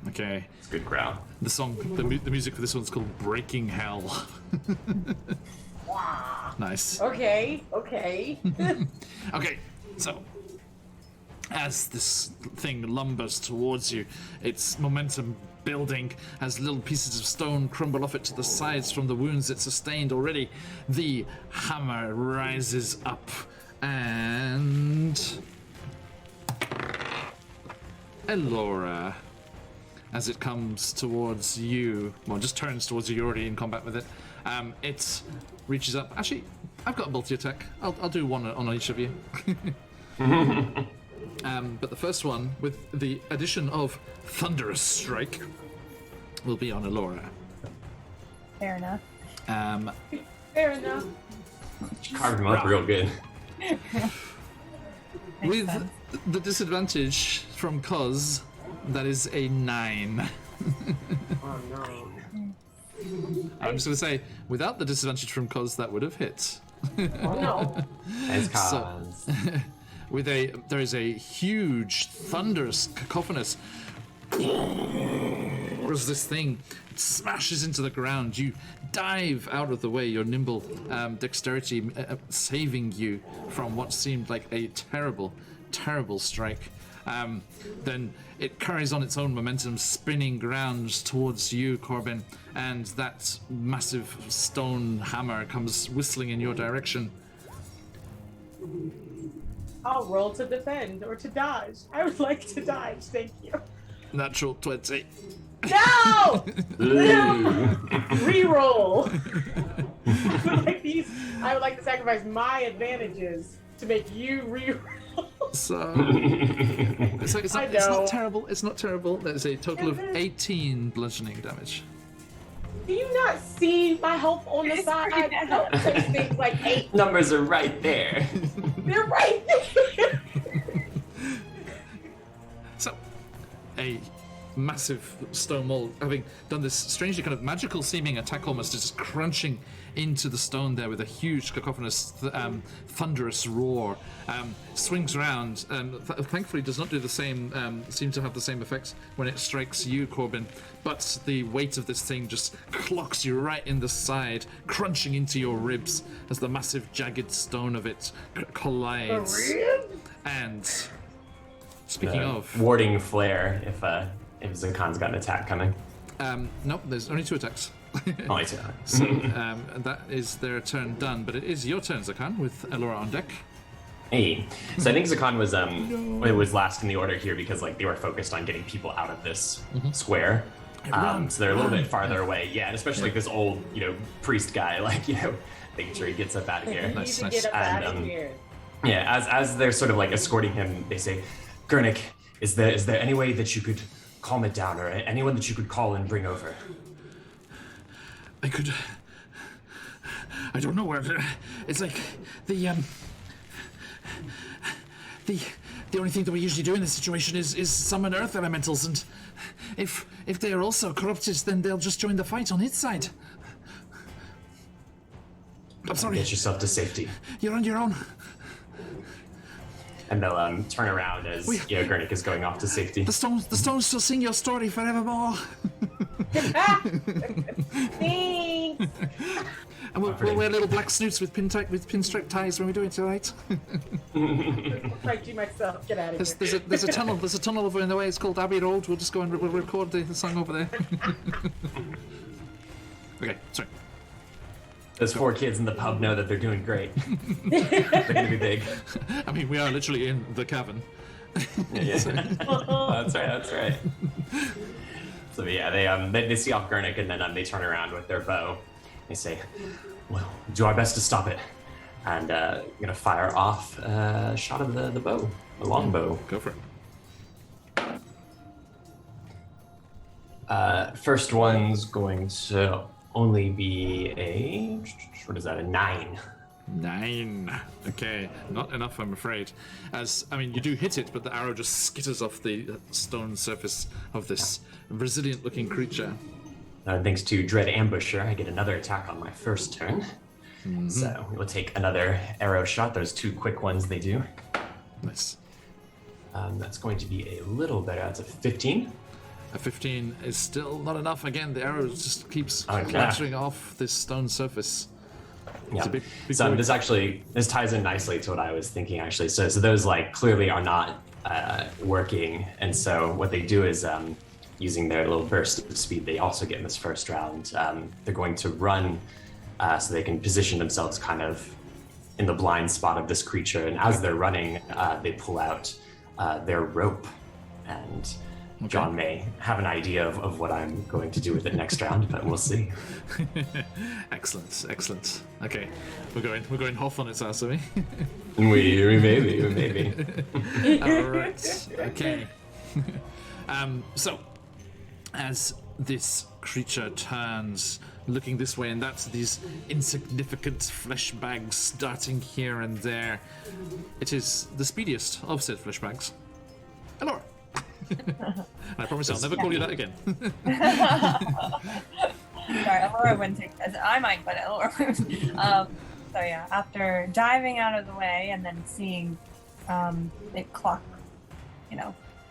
Okay. it's a good growl. The song, the music for this one's called Breaking Hell. Wow. Nice. Okay. Okay, so as this thing lumbers towards you, its momentum building as little pieces of stone crumble off it to the sides from the wounds it sustained already. The hammer rises up and Elora, as it comes towards you, well, just turns towards you, you're already in combat with it. It reaches up. Actually, I've got a multi-attack. I'll do one on each of you. But the first one, with the addition of Thunderous Strike, will be on Elora. Fair enough. Fair enough. Carved him up real good. With sense. the disadvantage from Cos, that is a 9. Oh no. I'm just going to say, without the disadvantage from Cos, that would have hit. Oh no. As cons. There is a huge, thunderous, cacophonous. As this thing smashes into the ground, you dive out of the way, your nimble dexterity saving you from what seemed like a terrible, terrible strike. Then it carries on its own momentum, spinning ground towards you, Corbin, and that massive stone hammer comes whistling in your direction. I'll roll to defend or to dodge. I would like to dodge, thank you. Natural 20. No! Ooh. Reroll. I would like to sacrifice my advantages to make you reroll. So it's I not know. terrible. It's not terrible. There's a total of 18 bludgeoning damage. Do you not see my health on the side? I don't say things like 8. Numbers are right there. They're right there. So, a massive stone wall, having done this strangely kind of magical seeming attack, almost just crunching into the stone there with a huge cacophonous thunderous roar, swings around and thankfully does not do the same, seem to have the same effects when it strikes you, Corbin, but the weight of this thing just clocks you right in the side, crunching into your ribs as the massive jagged stone of it collides. And speaking of Warding flare if Zakan's got an attack coming. nope, there's only 2 attacks. Only 2. So that is their turn done, but it is your turn, Zakan, with Elora on deck. Hey, so I think Zakan was it was last in the order here because like they were focused on getting people out of this square. So they're a little bit farther away. Yeah, and especially like this old, priest guy, like, making sure he gets up out of here. You need to nice. get up out of And, here. Yeah, as they're sort of like escorting him, they say, Gurnik, is there any way that you could calm it down, or anyone that you could call and bring over? I don't know where. It's like the only thing that we usually do in this situation is summon earth elementals, and if they are also corrupted, then they'll just join the fight on its side. I'm sorry. Get yourself to safety. You're on your own. And they'll turn around as Gurnik is going off to safety. The stones shall sing your story forevermore. Thanks. And we'll wear little black snoots with pinstripe ties when we do it tonight. Right to myself. Get out of here. There's a tunnel. There's a tunnel over in the way. It's called Abbey Road. We'll just go and we'll record the song over there. Okay, sorry. Those 4 kids in the pub know that they're doing great. They're gonna be big. I mean, we are literally in the cavern. Yeah. That's right. So yeah, they see off Gurnik and then they turn around with their bow. They say, "We'll do our best to stop it, And I'm gonna fire off a shot of the bow, the longbow. Go for it. First one's going to only be what is that, a 9. 9. Okay, not enough, I'm afraid. You do hit it, but the arrow just skitters off the stone surface of this resilient-looking creature. Thanks to Dread Ambusher, I get another attack on my first turn. So we'll take another arrow shot, those 2 quick ones they do. Nice. That's going to be a little better, that's a 15. A 15 is still not enough. Again, the arrow just keeps Okay. clattering off this stone surface. Yeah. It's a big So void. this ties in nicely to what I was thinking actually. So those like clearly are not working, and so what they do is using their little burst of speed, they also get in this first round. They're going to run so they can position themselves kind of in the blind spot of this creature, and as they're running, they pull out their rope, and John may have an idea of what I'm going to do with it next round, but we'll see. Excellent. Okay, we're going off on its ass, are we? we maybe. All right. Okay. So, as this creature turns, looking this way, and that's these insignificant flesh bags darting here and there. It is the speediest of said flesh bags. Elora. I promise I'll never call you that again. Sorry, Elora wouldn't take this. I might, but Elora would. So yeah, after diving out of the way and then seeing it clock,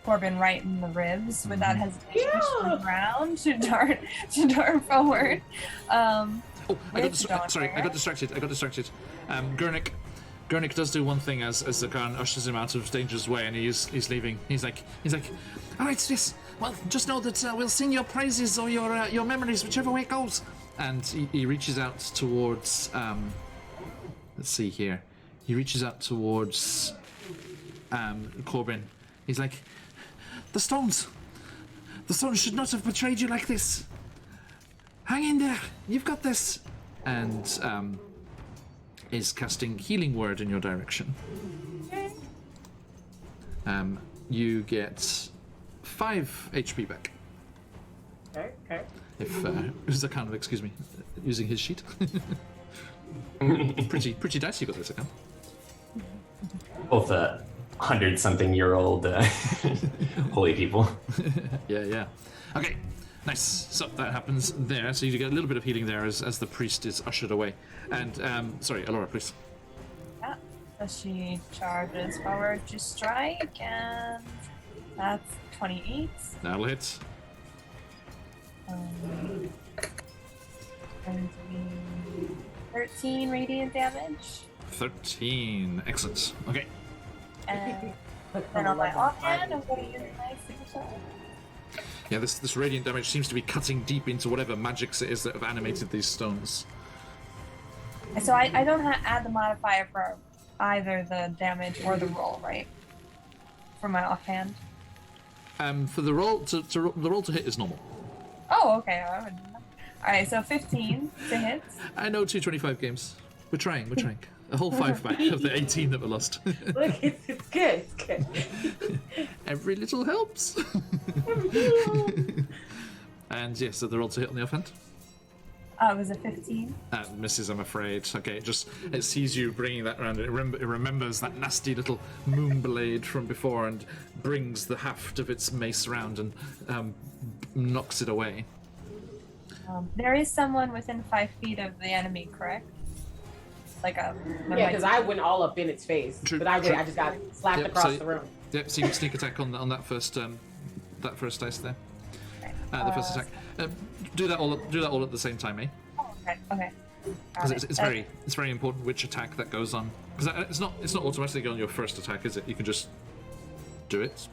Corbin right in the ribs without hesitation to the ground to dart forward. I got distracted. Gurnik does do one thing as Zakan ushers him out of danger's way, and he's leaving. He's like, all right, yes. Well, just know that we'll sing your praises or your memories, whichever way it goes. And he reaches out towards. Let's see here. He reaches out towards Corbin. He's like, the stones should not have betrayed you like this. Hang in there. You've got this. And is casting Healing Word in your direction. You get 5 HP back. Okay. If Zakan will excuse me, using his sheet. pretty dicey you got this, Zakan. Both 100-something-year-old holy people. Yeah. Okay, nice. So that happens there. So you get a little bit of healing there as the priest is ushered away. And sorry, Elora, please. Yeah. So she charges forward to strike, and that's 28. That'll hit. Going to be 13 radiant damage. 13. Excellent. Okay. And then on my offhand, I'm going to use my signature. Yeah, this radiant damage seems to be cutting deep into whatever magics it is that have animated these stones. So I don't add the modifier for either the damage or the roll, right? For my offhand. For the roll the roll to hit is normal. Oh, okay. All right, so 15 to hit. I know 225 games. We're trying. A whole 5 back of the 18 that were lost. Look, it's good. Every little helps. And yes, so the roll to hit on the offhand. It was a 15. Misses, I'm afraid. Okay, it sees you bringing that around. It remembers that nasty little moon blade from before and brings the haft of its mace round and knocks it away. There is someone within 5 feet of the enemy, correct? Yeah, because I went all up in its face, but I just got slapped across the room. Yep, so you can sneak attack on that first dice there. The first attack. Do that all at the same time, eh? Oh, okay. Because it's very important which attack that goes on. Because it's not automatically on your first attack, is it? You can just do it.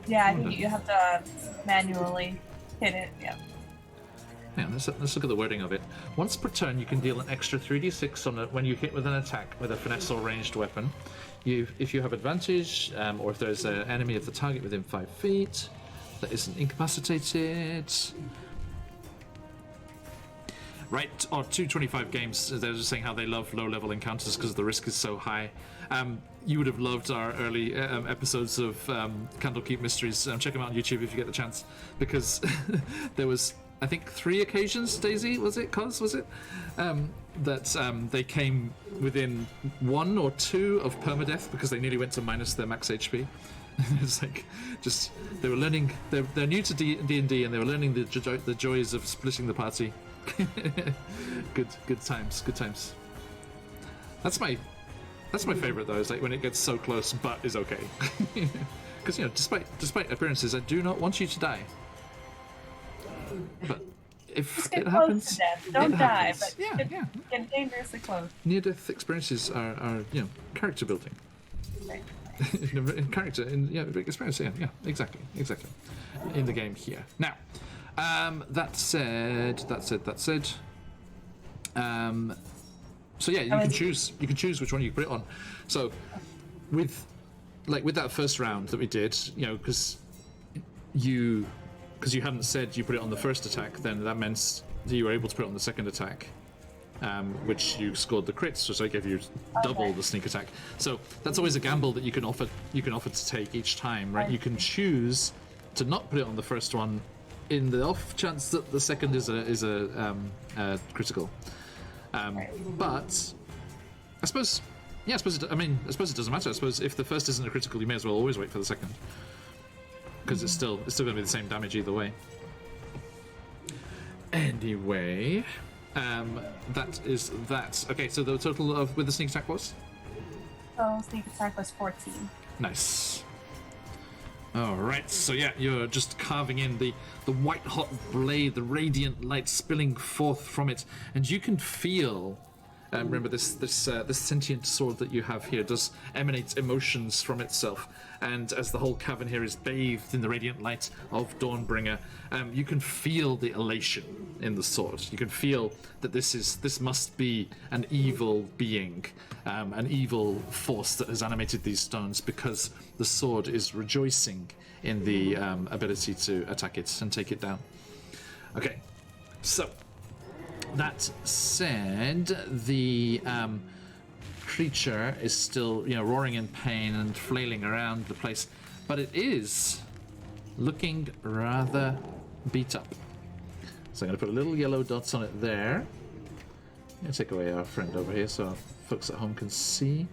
Yeah, I think you have to manually hit it. Yeah. Yeah, let's look at the wording of it. Once per turn, you can deal an extra 3d6 on it when you hit with an attack with a finesse or ranged weapon. If you have advantage, or if there's an enemy of the target within 5 feet that isn't incapacitated. right, or 225 games, they're just saying how they love low-level encounters because the risk is so high. You would have loved our early episodes of Candlekeep Mysteries. Check them out on YouTube if you get the chance, because there was, I think, 3 occasions, Daisy, was it? That they came within 1 or 2 of permadeath because they nearly went to minus their max HP. It's like, just, they were learning, they're new to D&D, and they were learning the joys of splitting the party. Good times. That's my favorite though, is like when it gets so close but is okay. Because despite appearances, I do not want you to die. But if Just get it close happens, to death. Don't it die, happens. but Yeah. get dangerously close. Near-death experiences are character building. Right. in character, big experience. Yeah, exactly. In the game here. Now, that said. So yeah, you can choose which one you put it on. So with that first round that we did, because you hadn't said you put it on the first attack, then that meant that you were able to put it on the second attack, which you scored the crits, so I gave you double the sneak attack. So that's always a gamble that you can offer to take each time, right? You can choose to not put it on the first one in the off chance that the second is a critical. But I suppose it doesn't matter. I suppose if the first isn't a critical, you may as well always wait for the second, because it's still going to be the same damage either way. Anyway, that is that. Okay, so the total of with the sneak attack was? So sneak attack was 14. Nice. All right, so yeah, you're just carving in the white hot blade, the radiant light spilling forth from it, and you can feel. Remember, this sentient sword that you have here does emanate emotions from itself, and as the whole cavern here is bathed in the radiant light of Dawnbringer, you can feel the elation in the sword. You can feel that this must be an evil being, an evil force that has animated these stones, because the sword is rejoicing in the ability to attack it and take it down. Okay, so. That said, the creature is still, roaring in pain and flailing around the place, but it is looking rather beat up. So I'm going to put little yellow dots on it there. I'm going to take away our friend over here so folks at home can see.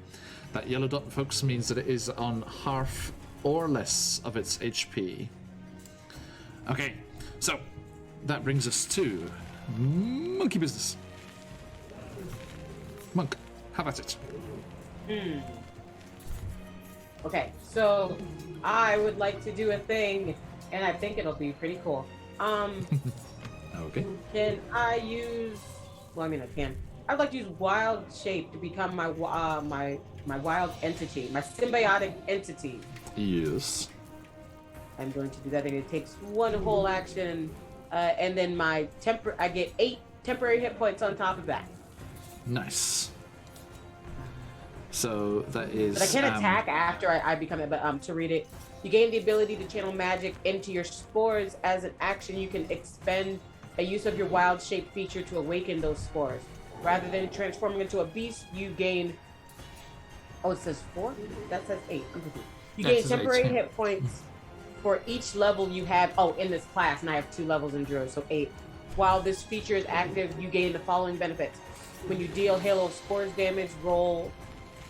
That yellow dot, folks, means that it is on half or less of its HP. Okay, so that brings us to monkey business. Monk, how about it? Okay, so I would like to do a thing, and I think it'll be pretty cool. Okay. Can I use? Well, I mean, I can. I'd like to use wild shape to become my wild entity, my symbiotic entity. Yes. I'm going to do that, and it takes 1 whole action. And then I get 8 temporary hit points on top of that. Nice. So that is. But I can attack after I become it. But to read it, you gain the ability to channel magic into your spores. As an action, you can expend a use of your wild shape feature to awaken those spores. Rather than transforming into a beast, you gain. Oh, it says 4. That says 8. You gain temporary hit points for each level you have, in this class, and I have 2 levels in Druid, so 8. While this feature is active, you gain the following benefits. When you deal Hail of Spores damage, roll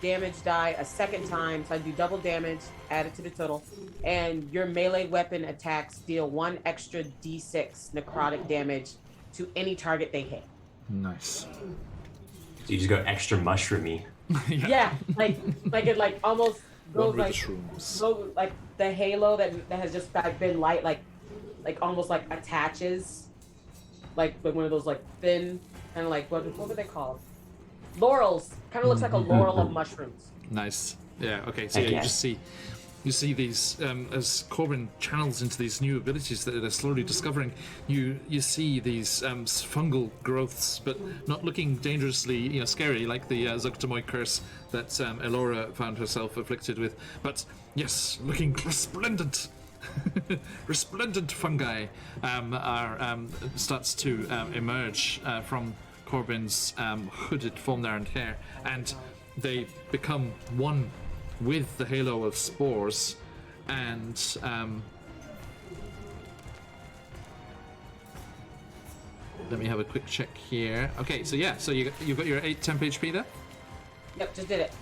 damage die a second time, so I do double damage, add it to the total, and your melee weapon attacks deal 1 extra d6 necrotic damage to any target they hit. Nice. So you just go extra mushroomy. Yeah, like it almost goes shrooms. like the halo that has just been light, like almost like attaches, like one of those like thin kind of like what were they called? Laurels. Kind of looks like a laurel of mushrooms. Nice. Yeah. Okay. So yeah, you see these as Corbin channels into these new abilities that they're slowly discovering. You see these fungal growths, but not looking dangerously, scary like the Zugtamoy curse that Elora found herself afflicted with. But yes, looking resplendent. resplendent fungi starts to emerge from Corbin's hooded form there and hair, and they become one with the halo of spores, and let me have a quick check here. Okay, so yeah, so you've got your 8 temp HP there. Yep, just did it.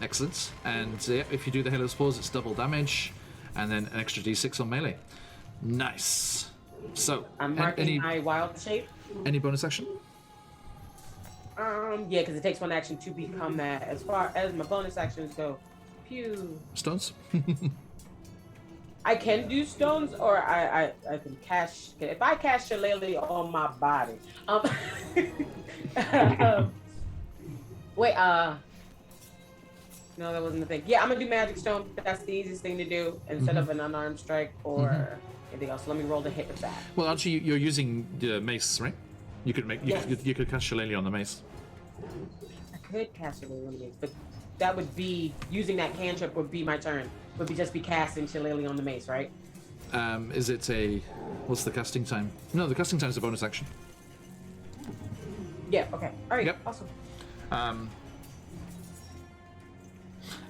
Excellent. And yeah, if you do the halo spores, it's double damage, and then an extra d6 on melee. Nice. So I'm marking my wild shape. Any bonus action? Yeah, because it takes 1 action to become that. As far as my bonus actions go, pew. Stones? I can do stones, or I can cast. If I cast Shillelagh on my body, wait, no, that wasn't the thing. Yeah, I'm gonna do magic stone. That's the easiest thing to do instead of an unarmed strike or anything else. So let me roll the hit with that. Well, actually, you're using the mace, right? You could make you could cast Shillelagh on the mace. I could cast Shillelagh on the mace, but that would be using that cantrip would be my turn. Would be just be casting Shillelagh on the mace, right? Is it a what's the casting time? No, the casting time is a bonus action. Yeah. Okay. All right. Yep. Awesome.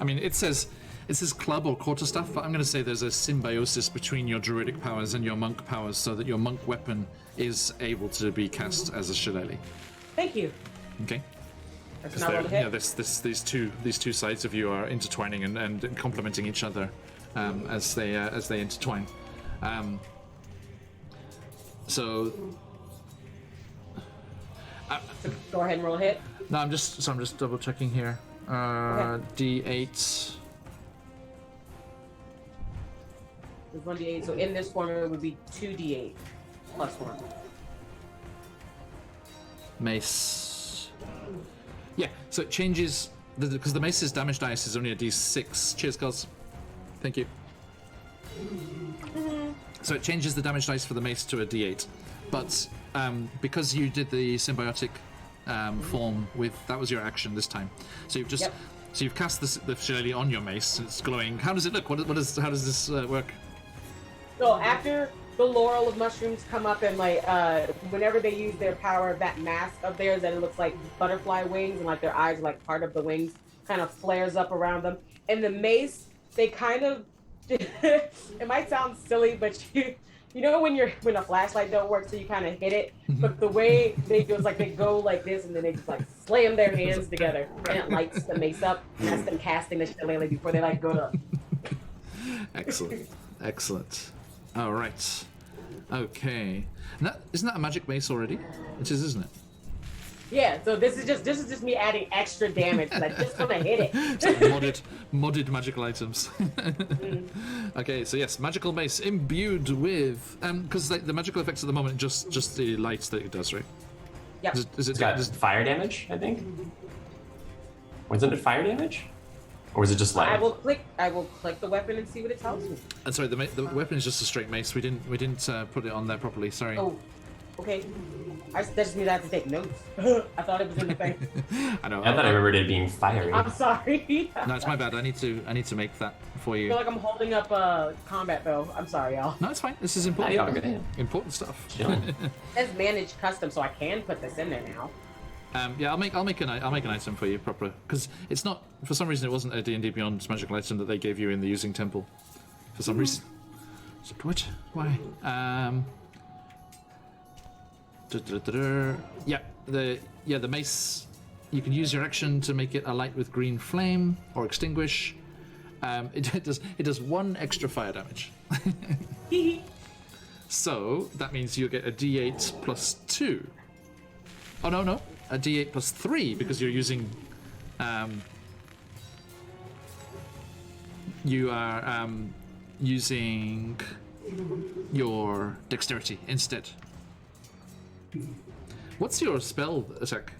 I mean, it says club or quarterstaff, but I'm going to say there's a symbiosis between your druidic powers and your monk powers, so that your monk weapon is able to be cast as a shillelagh. Thank you. Okay. That's Because not what hit. these two sides of you are intertwining and complementing each other as they intertwine. So Go ahead and roll a hit. no, I'm just double checking here. D8. There's 1d8. So in this form, it would be 2d8 plus 1. Mace. Yeah, so it changes because the mace's damage dice is only a d6. Cheers, guys. Thank you. So it changes the damage dice for the mace to a d8, but because you did the symbiotic form with that was your action this time. So you've just so you've cast the shillelagh on your mace. And it's glowing. How does it look? How does this work? So after the laurel of mushrooms come up and like whenever they use their power, that mask of theirs that it looks like butterfly wings and like their eyes are like part of the wings kind of flares up around them. And the mace, they kind of it might sound silly, but you know when a flashlight don't work, so you kind of hit it, but the way they do is like they go like this and then they just like slam their hands together and it lights the mace up, and that's them casting the shillelagh before they like go to. Excellent. All right. Okay. Isn't that a magic mace already? It is, isn't it? Yeah. So this is just me adding extra damage because I just want to hit it. It's like modded magical items. Okay, so yes, magical mace imbued with because the magical effects at the moment just the lights that it does, right? Yeah. Is it It's got fire damage, I think. Wasn't it fire damage? Or was it just light? I will click the weapon and see what it tells me. And sorry, the weapon is just a straight mace. We didn't put it on there properly. Sorry. Oh, okay. That just means I have to take notes. I thought it was in the thing. I know. I thought I remembered it being fiery. I'm sorry. No, it's my bad. I need to make that for I you. feel like I'm holding up combat though. I'm sorry, y'all. No, it's fine. This is Oh, important. yeah, good hand. Important stuff. Chilling. It says manage custom, so I can put this in there now. Yeah, I'll make an item for you proper because it's not for some reason it wasn't a D&D Beyond magical item that they gave you in the using temple for some reason. So what? Why? The mace. You can use your action to make it alight with green flame or extinguish. It does 1 extra fire damage. So that means you get a D8 plus 2. Oh no. A D8 plus 3 because you're using you are using your dexterity instead. What's your spell attack?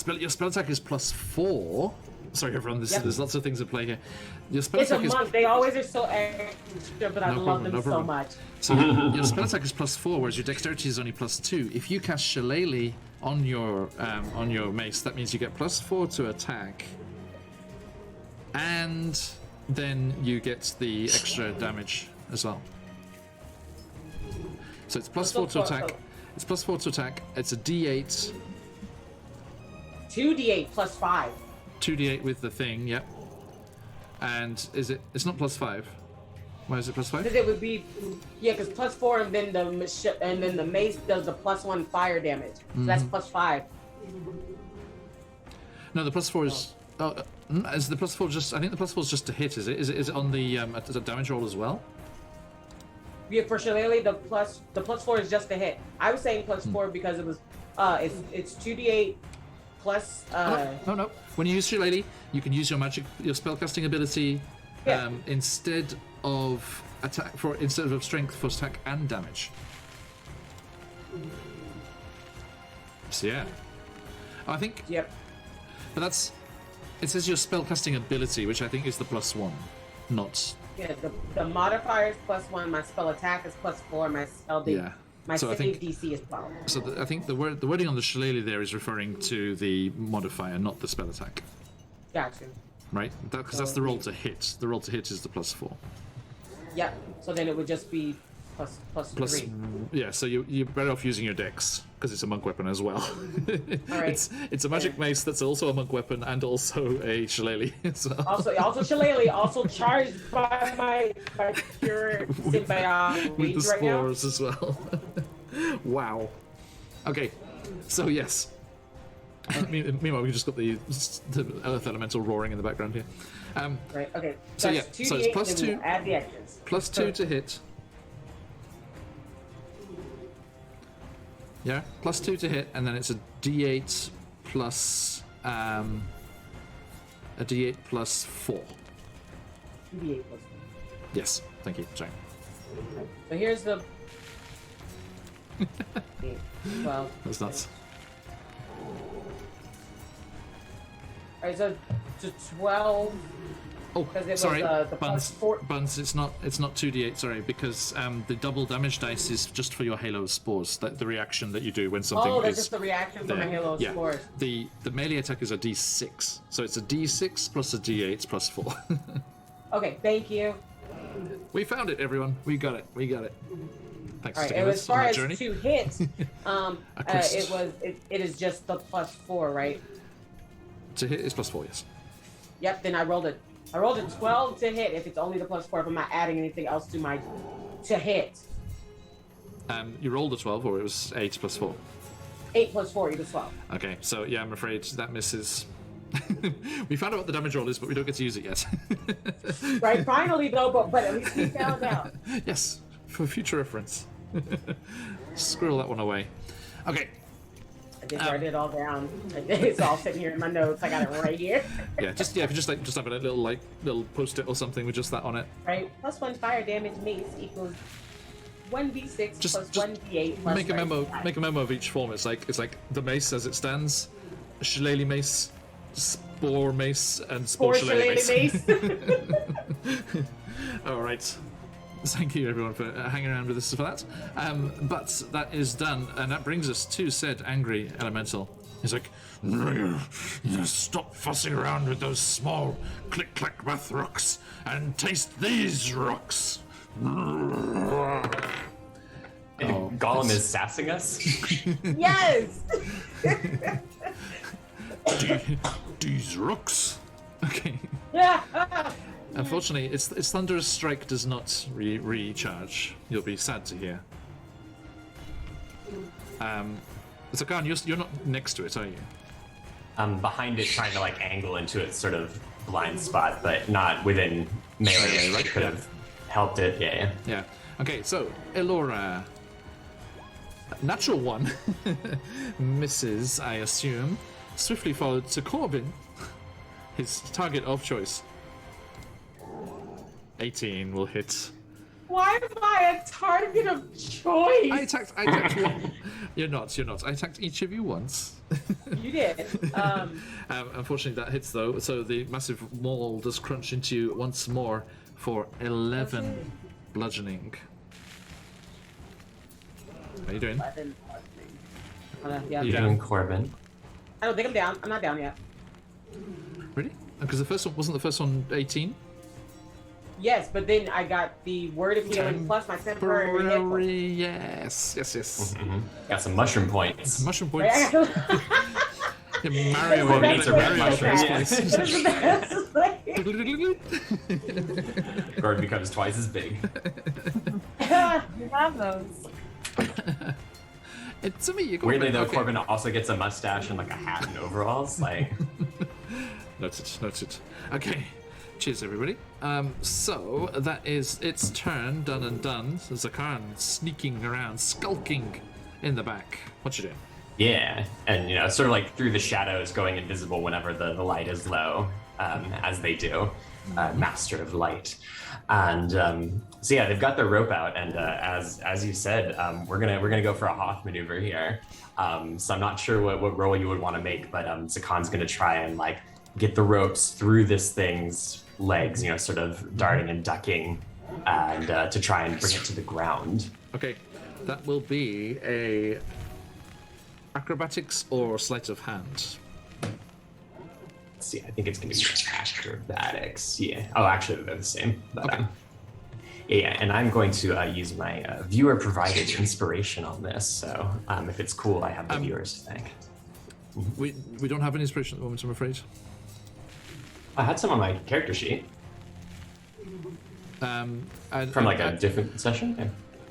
Your spell attack is plus 4. Sorry everyone, there's lots of things at play here. Your spell It's a attack is monk. They always are so extra, but I love them so much. So your spell attack is plus 4, whereas your dexterity is only plus 2. If you cast Shillelagh on your mace, that means you get plus 4 to attack, and then you get the extra damage as well. So it's plus 4 to attack. It's plus 4 to attack. It's a D8. 2d8 plus 5. 2d8 with the thing, yep. And is it? It's not plus 5. Why is it plus 5? Because it would be, yeah, because plus 4 and then the mace does the plus 1 fire damage. So that's plus 5. No, the plus 4 is. Is the plus 4 just? I think the plus 4 is just to hit. Is it? Is it on the damage roll as well? Yeah, for Shillelagh, the plus 4 is just a hit. I was saying plus 4 because it was it's 2d8 plus No. When you use Shillelagh, you can use your spellcasting ability instead of strength for attack and damage. So yeah, I think. Yep. But it says your spellcasting ability, which I think is the plus 1, not. Yeah, the modifier is plus 1. My spell attack is plus 4. My spell my save DC is 12. So I think the wording on the Shillelagh there is referring to the modifier, not the spell attack. Gotcha. Right? Because that's the roll to hit. The roll to hit is the plus 4. Yep. So then it would just be plus 3. Yeah, so you're better off using your dex, because it's a monk weapon as well. All right. It's a magic mace that's also a monk weapon and also a Shillelagh. So. Also Shillelagh, also charged by my pure symbiotic with the right now. spores as well. Wow. Okay, so yes. Meanwhile, we just got the earth elemental roaring in the background here. Right. Okay. So yeah, that's so it's 2d8, plus then 2. we'll add the extras. Plus 2 to hit. Yeah, plus 2 to hit, and then it's a D8 plus a D8 plus 4. 2d8 plus 4. Yes, thank you. Sorry. So here's the 12. That's nuts. Alright, so 12. Oh, Because it sorry, was the Buns. plus 4. Buns, it's not 2d8. Sorry, because the double damage dice is just for your Halo spores. The reaction that you do when something Oh, is. that's just the reaction from there. a Halo Yeah. spores. The melee attack is a d6, so it's a d6 plus a d8 plus 4. Okay, thank you. We found it, everyone. We got it. Thanks All for right, sticking and with as us on far that as journey. 2 hits, crest. it is just the plus 4, right? To hit is plus 4, yes. Yep. Then I rolled a 12 to hit. If it's only the plus 4, if I'm not adding anything else to hit. You rolled a 12, or it was 8 plus 4. 8 plus 4 equals 12. Okay, so yeah, I'm afraid that misses. We found out what the damage roll is, but we don't get to use it yet. Right. Finally, though, but at least we found out. Yes, for future reference. Squirrel that one away. Okay. I just write it all down. It's all sitting here in my notes. I got it right here. Yeah, if you just have a little post-it or something with just that on it. Right. Plus 1 fire damage mace equals 1d6 plus 1d8 plus Make a memo. 5. Make a memo of each form. It's like the mace as it stands, Shillelagh mace, spore mace, and spore Shillelagh mace. All right. Thank you, everyone, for hanging around with us for that. But that is done, and that brings us to said angry elemental. He's like, stop fussing around with those small click-clack math rocks and taste these rocks. Gollum is sassing us. Yes. These rocks. Okay. Yeah. Unfortunately, its thunderous strike does not recharge. You'll be sad to hear. Zakan, you're not next to it, are you? I'm behind it, trying to angle into its sort of blind spot, but not within melee. Right? Could have helped it. Yeah. Yeah. Okay, so Elora, natural 1, misses, I assume. Swiftly followed to Corbin, his target of choice. 18 will hit. Why am I a target of choice? I attacked one. You're not. I attacked each of you once. You did. Unfortunately, that hits though. So the massive maul does crunch into you once more for 11 bludgeoning. How are you doing? Yeah, You Doing Corbin. I don't think I'm down. I'm not down yet. Really? Because the first one wasn't the first one 18. Yes, but then I got the word of healing plus my temporary hit point. Temporary, yes. Got some mushroom points. Mushroom Right, points. I got- Mario Well, made it's it a red Mario mushroom, first yeah. place. That is the best way. Gordon becomes twice as big. You have those. It's me, you Weirdly though, okay. Corbin also gets a mustache and like a hat and overalls. Like, Noted. Okay. Cheers, everybody. So that is its turn, done and done. Zakan sneaking around, skulking in the back. What you doing? yeah, and sort of like through the shadows, going invisible whenever the light is low, as they do, master of light. And so yeah, they've got their rope out, and as you said, we're gonna go for a Hoth maneuver here. So I'm not sure what roll you would want to make, but Zakan's gonna try and like get the ropes through this thing's legs, sort of darting and ducking, and to try and bring it to the ground. Okay, that will be a acrobatics or sleight of hand. Let's see, I think it's gonna be acrobatics. Yeah. Oh, actually, they're the same. But, Okay. Yeah, and I'm going to use my viewer-provided inspiration on this. So if it's cool, I have the viewers to thank. We don't have any inspiration at the moment, I'm afraid. I had some on my character sheet from like a different session.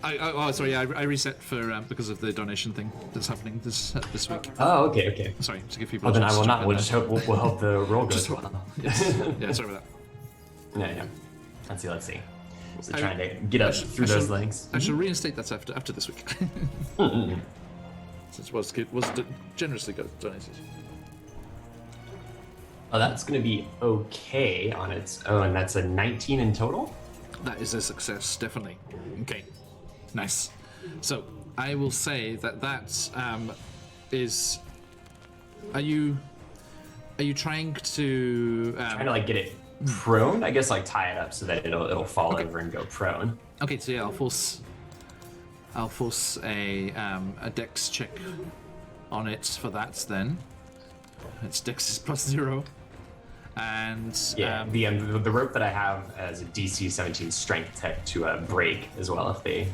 Yeah. Sorry, I reset for because of the donation thing that's happening this week. Oh, okay. Sorry, to give people. Well, a then I chance will to not. jump We'll in just there. hope we'll hope the roll goes Just hope- well. Yes. Yeah, sorry about that. Yeah. Let's see. So trying to get up through those legs. I shall reinstate that after this week. Since was generously donated. Oh, that's going to be okay on its own. That's a 19 in total. That is a success, definitely. Okay, nice. So I will say that is. Are you trying to? Trying to like get it prone. I guess like tie it up so that it'll fall over and go prone. Okay, so yeah, I'll force a dex check on it for that then. Its dex is +0, and Yeah, the rope that I have as a DC 17 strength tech to break as well if they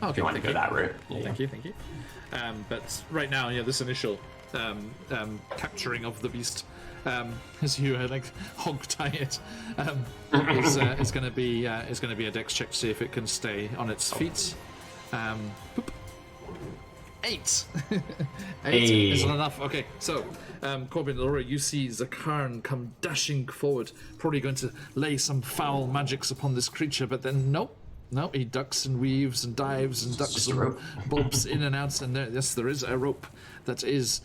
if you want to go that route. Yeah, Thank you. But right now, this initial capturing of the beast, as you like hog tie it, is going to be a dex check to see if it can stay on its feet. Boop. 8. 8 isn't enough. Okay, so Corbin, Laura, you see Zakarn come dashing forward, probably going to lay some foul magics upon this creature, but then nope, he ducks and weaves and dives and ducks and bobs in and out, and there is a rope that is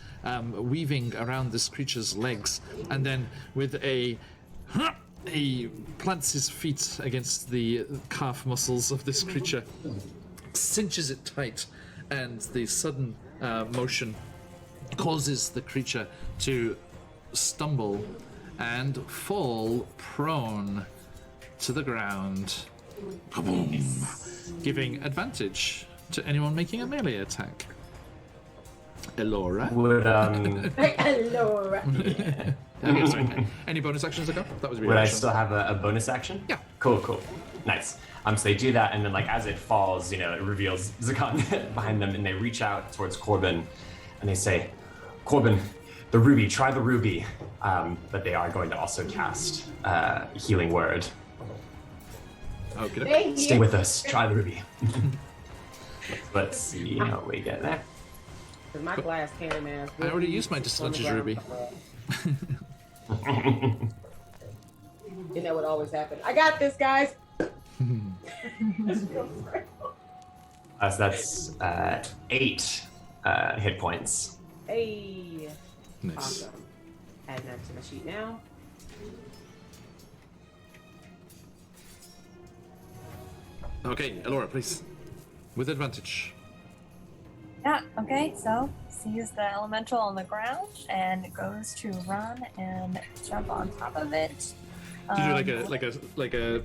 weaving around this creature's legs, and then with he plants his feet against the calf muscles of this creature, cinches it tight, and the sudden motion causes the creature to stumble and fall prone to the ground. Kaboom! Giving advantage to anyone making a melee attack. Elora. Would Hello. Okay, sorry. Any bonus actions ago? That was would I still have a bonus action? Yeah. Cool. Nice. So they do that, and then like as it falls, it reveals Zakan behind them, and they reach out towards Corbin, and they say, "Corbin, the ruby. Try the ruby." But they are going to also cast healing word. Okay. Stay with us. Try the ruby. Let's see how we get there. Because my glass cannon man. I already used my disadvantage ruby. You know what always happens. I got this, guys. So that's 8 hit points. Hey. Nice. Awesome. Add that to my sheet now. Okay, Elora, please. With advantage. Yeah, okay, so sees the elemental on the ground and goes to run and jump on top of it. Do you do like a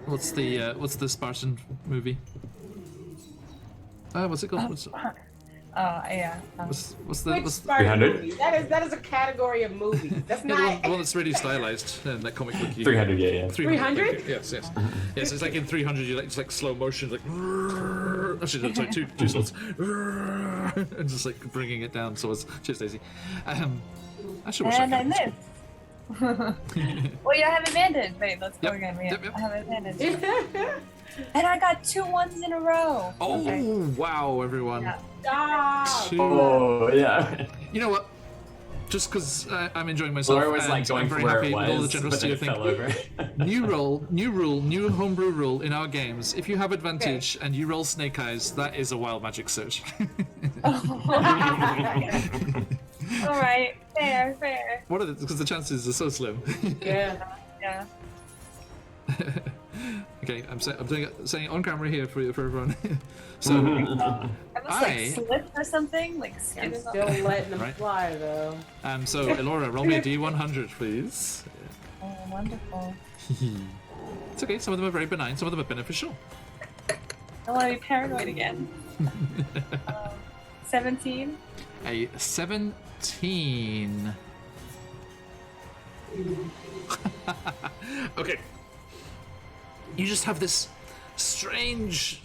what's the Spartan movie? What's it called? Yeah. What's the Which what's Spartan 300? movie? That is a category of movie. That's yeah, not. the one that's really stylized in that comic book? 300, yeah. 300? Yes. Yes, it's like in 300, you like it's like slow motion, like actually, no, sorry, two swords, and just like bringing it down. So it's cheers, Daisy. I should watch And I that. missed. Well, you have advantage. Wait, let's go Yep, again. yep. I have advantage. And I got 2 1s in a row. Oh Okay. wow, everyone! Yeah. Stop. Oh, yeah. You know what? Just because I'm enjoying myself, Laura was and like going I'm for very where happy it with all the was, but generosity then of it things. fell over. New rule, new homebrew rule in our games. If you have advantage and you roll snake eyes, that is a wild magic search. All right, fair. What are the? Because the chances are so slim. Yeah. Yeah. Okay, I'm doing it, saying it on camera here for everyone. So I must I- like slip or something, like skid I'm or still something. letting them Right. fly though. so Elora, roll me a D100, please. Oh, wonderful. It's okay. Some of them are very benign. Some of them are beneficial. I want to be paranoid again. 17. A 17. Okay. You just have this strange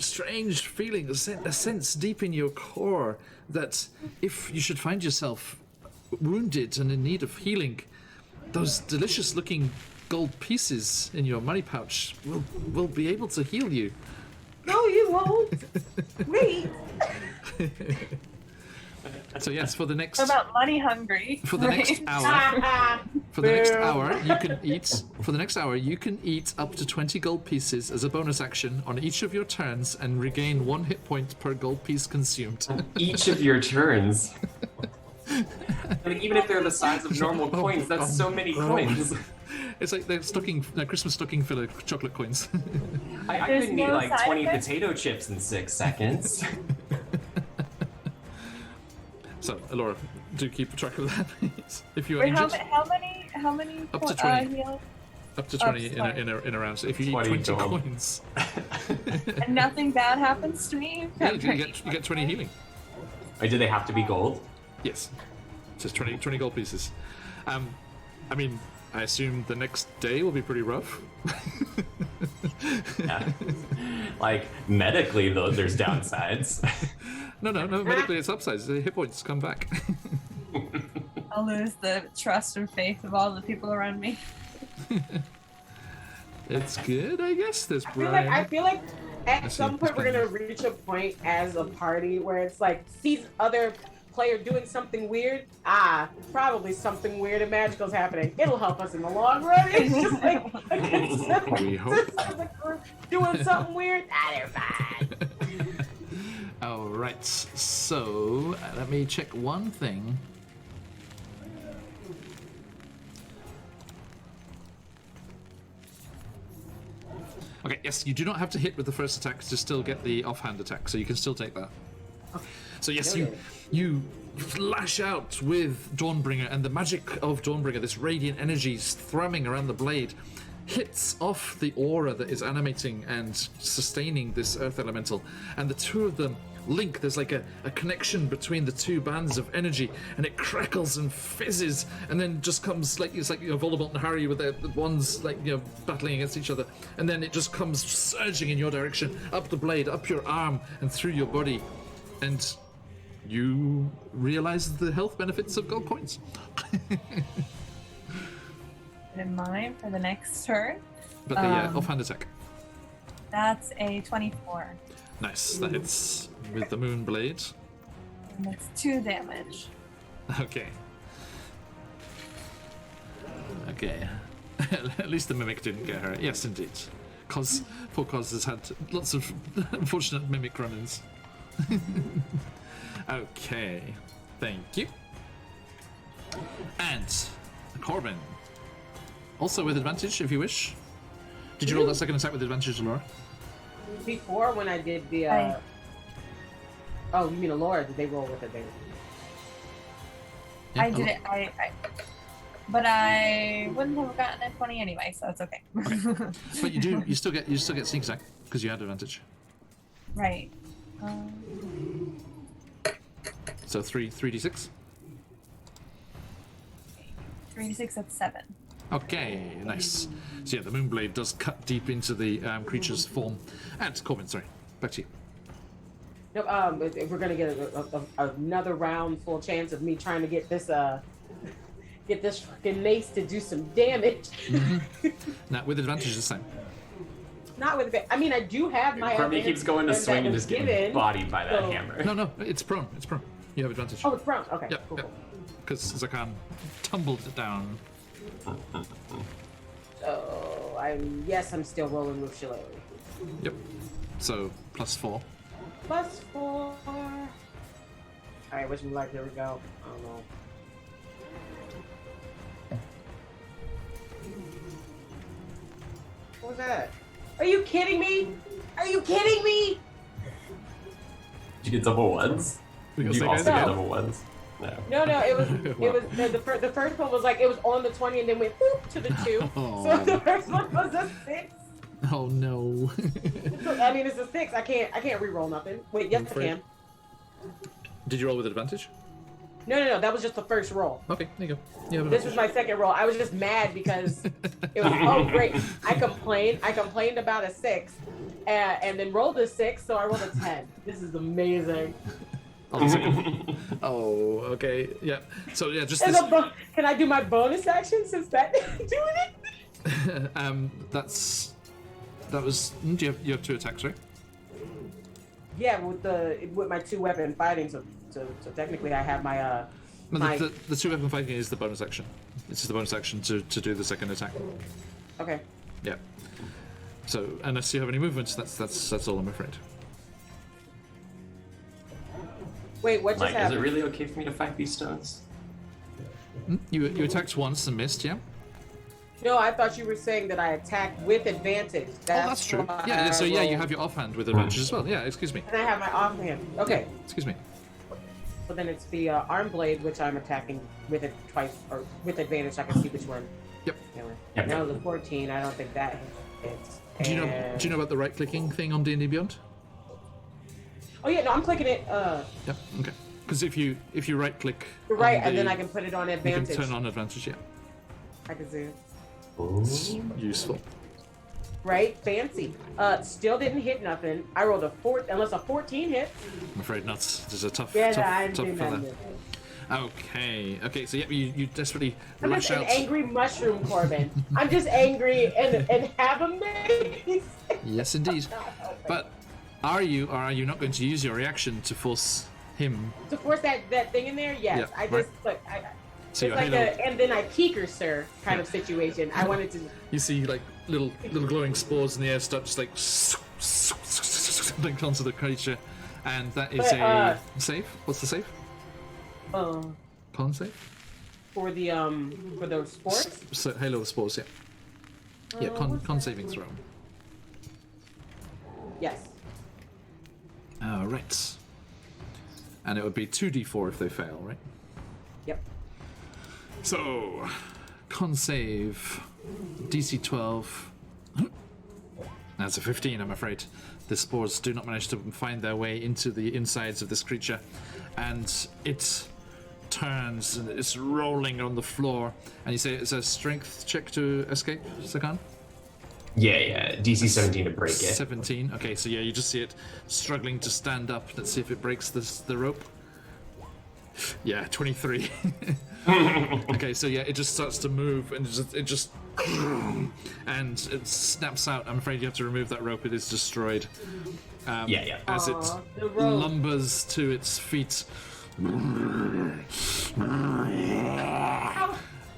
feeling, a sense deep in your core that if you should find yourself wounded and in need of healing, those delicious looking gold pieces in your money pouch will be able to heal you. No, you won't. Wait. So yes, for the next What about money hungry? for the next right? hour, for the next Boo. hour, you can eat. For the next hour, you can eat up to 20 gold pieces as a bonus action on each of your turns and regain 1 hit point per gold piece consumed. Each of your turns. Like, even if they're the size of normal coins, that's so many coins. It's like they're Christmas stocking filler chocolate coins. I There's couldn't eat no like side 20 effects? potato chips in 6 seconds. So, Elora, do keep track of that, please. If you are Wait, injured, how many? Up to 20. Heal? up to 20 to in a round. So if you eat 20 20 gold. coins, And nothing bad happens to me. yeah, you get 20 healing. Wait, do they have to be gold? Yes. Just 20 gold pieces. I mean, I assume the next day will be pretty rough. Yeah. Like, medically, though, there's downsides. No, medically it's upsides. The hit points come back. I'll lose the trust and faith of all the people around me. It's good, I guess. There's I feel Brian. like at see. some point we're It's gonna reach a point as a party where it's like sees other player doing something weird. Probably something weird and magical's happening. It'll help us in the long run. It's just like We hope. we're doing something weird. They're fine. All right. So let me check one thing. Okay, yes, you do not have to hit with the first attack to still get the offhand attack, so you can still take that. So yes, you flash out with Dawnbringer, and the magic of Dawnbringer, this radiant energy thrumming around the blade, hits off the aura that is animating and sustaining this earth elemental, and the two of them link. There's like a connection between the two bands of energy, and it crackles and fizzes, and then just comes like it's like Voldemort and Harry with the ones like battling against each other, and then it just comes surging in your direction, up the blade, up your arm, and through your body, and you realize the health benefits of gold coins. In mind for the next turn. But the offhand attack. That's a 24. Nice, that hits with the moon blade. And that's 2 damage. Okay. Okay. At least the mimic didn't get hurt. Yes, indeed. Poor Cos has had lots of unfortunate mimic run-ins. Okay. Thank you. And Corbin. Also with advantage, if you wish. Did you roll that second attack with advantage, Laura? Before when I did the oh, you mean Alora? Did they roll with it? Yeah, I did it. But I wouldn't have gotten a 20 anyway, so it's okay. But you do. You still get sneak attack because you had advantage. Right. So 3d6. 3d6, that's 7. Okay, nice. So yeah, the Moonblade does cut deep into the creature's form. And Corbin, sorry, back to you. Nope, if we're gonna get another round full chance of me trying to get this fucking mace to do some damage. Now, with advantage this time. Not with I mean, I do have my. Corbin keeps going to swing and just getting given, bodied by that so- hammer. No, it's prone. It's prone. You have advantage. Oh, it's brown. Okay. Yep, Cool. yep. Because Zakan tumbled it down. So I'm still rolling with Shillelagh. Yep. So +4. +4. All right, wish me luck. Here we go. I don't know. What was that? Are you kidding me? Are you kidding me? Did you get double ones? We got Did you Sega also again? get double ones? No. No, it was the first one was like it was on the 20 and then went boop to the 2. Oh. So the first one was a 6. Oh no. I mean, it's a 6. I can't re-roll nothing. Wait, yes, I afraid. can. Did you roll with advantage? No. That was just the first roll. Okay, there you go. You have This was advantage. my second roll. I was just mad because it was oh great. I complained about a 6, and then rolled a 6, so I rolled a 10. This is amazing. Oh, okay. Yeah. So yeah, just And this. can I do my bonus action since that doing it? That was. You have 2 attacks, right? Yeah, with my 2 weapon fighting, so technically I have my No, my the 2 weapon fighting is the bonus action. It's just the bonus action to do the second attack. okay. Yeah. So unless you have any movements, that's all I'm afraid. Wait, what just Mike, is happened? it really okay for me to fight these stones? You attacked once and missed, yeah? No, I thought you were saying that I attacked with advantage. That's true. why Yeah, so I yeah, you rolled. have your offhand with advantage as well. Yeah, excuse me. And I have my offhand. Okay. Excuse me. So then it's the arm blade, which I'm attacking with it twice, or with advantage. I can see which one. Yep. Yep. Now the 14. I don't think that hits. Do you know about the right clicking thing on D&D Beyond? Oh yeah, no, I'm clicking it. Yep. Okay. Because if you right click, Right, and then I can put it on you advantage. can turn on advantage. Yeah. I can see it. It's useful. Right, fancy. Still didn't hit nothing. I rolled a 4, unless a 14 hits. I'm afraid not. This is a tough, Yeah, tough, I didn't tough do fella. nothing. Okay. So yeah, you desperately I'm rush just an out. angry mushroom, Corbin. I'm just angry and have a mace. Yes, indeed. But are you or are you not going to use your reaction to force him? To force that thing in there, yes. Yeah, I right. just look. So It's your like halo, and then I peek her, sir, kind of situation. I wanted to. you see like little glowing spores in the air start just like linked onto the creature, and that is But, a save. What's the save? Con save? For those sports. So halo of spores, yeah. Yeah, con saving throw. Yes. All right. And it would be 2d4 if they fail, right? Yep. So, con save, DC 12. That's a 15, I'm afraid. The spores do not manage to find their way into the insides of this creature, and it turns and it's rolling on the floor. And you say it's a strength check to escape, Sakan? Yeah. DC 17 to break it. 17. Okay, so yeah, you just see it struggling to stand up. Let's see if it breaks the rope. Yeah, 23. Okay, so yeah, it just starts to move and it just and it snaps out. I'm afraid you have to remove that rope. It is destroyed. Yeah. As it the rope. lumbers to its feet. How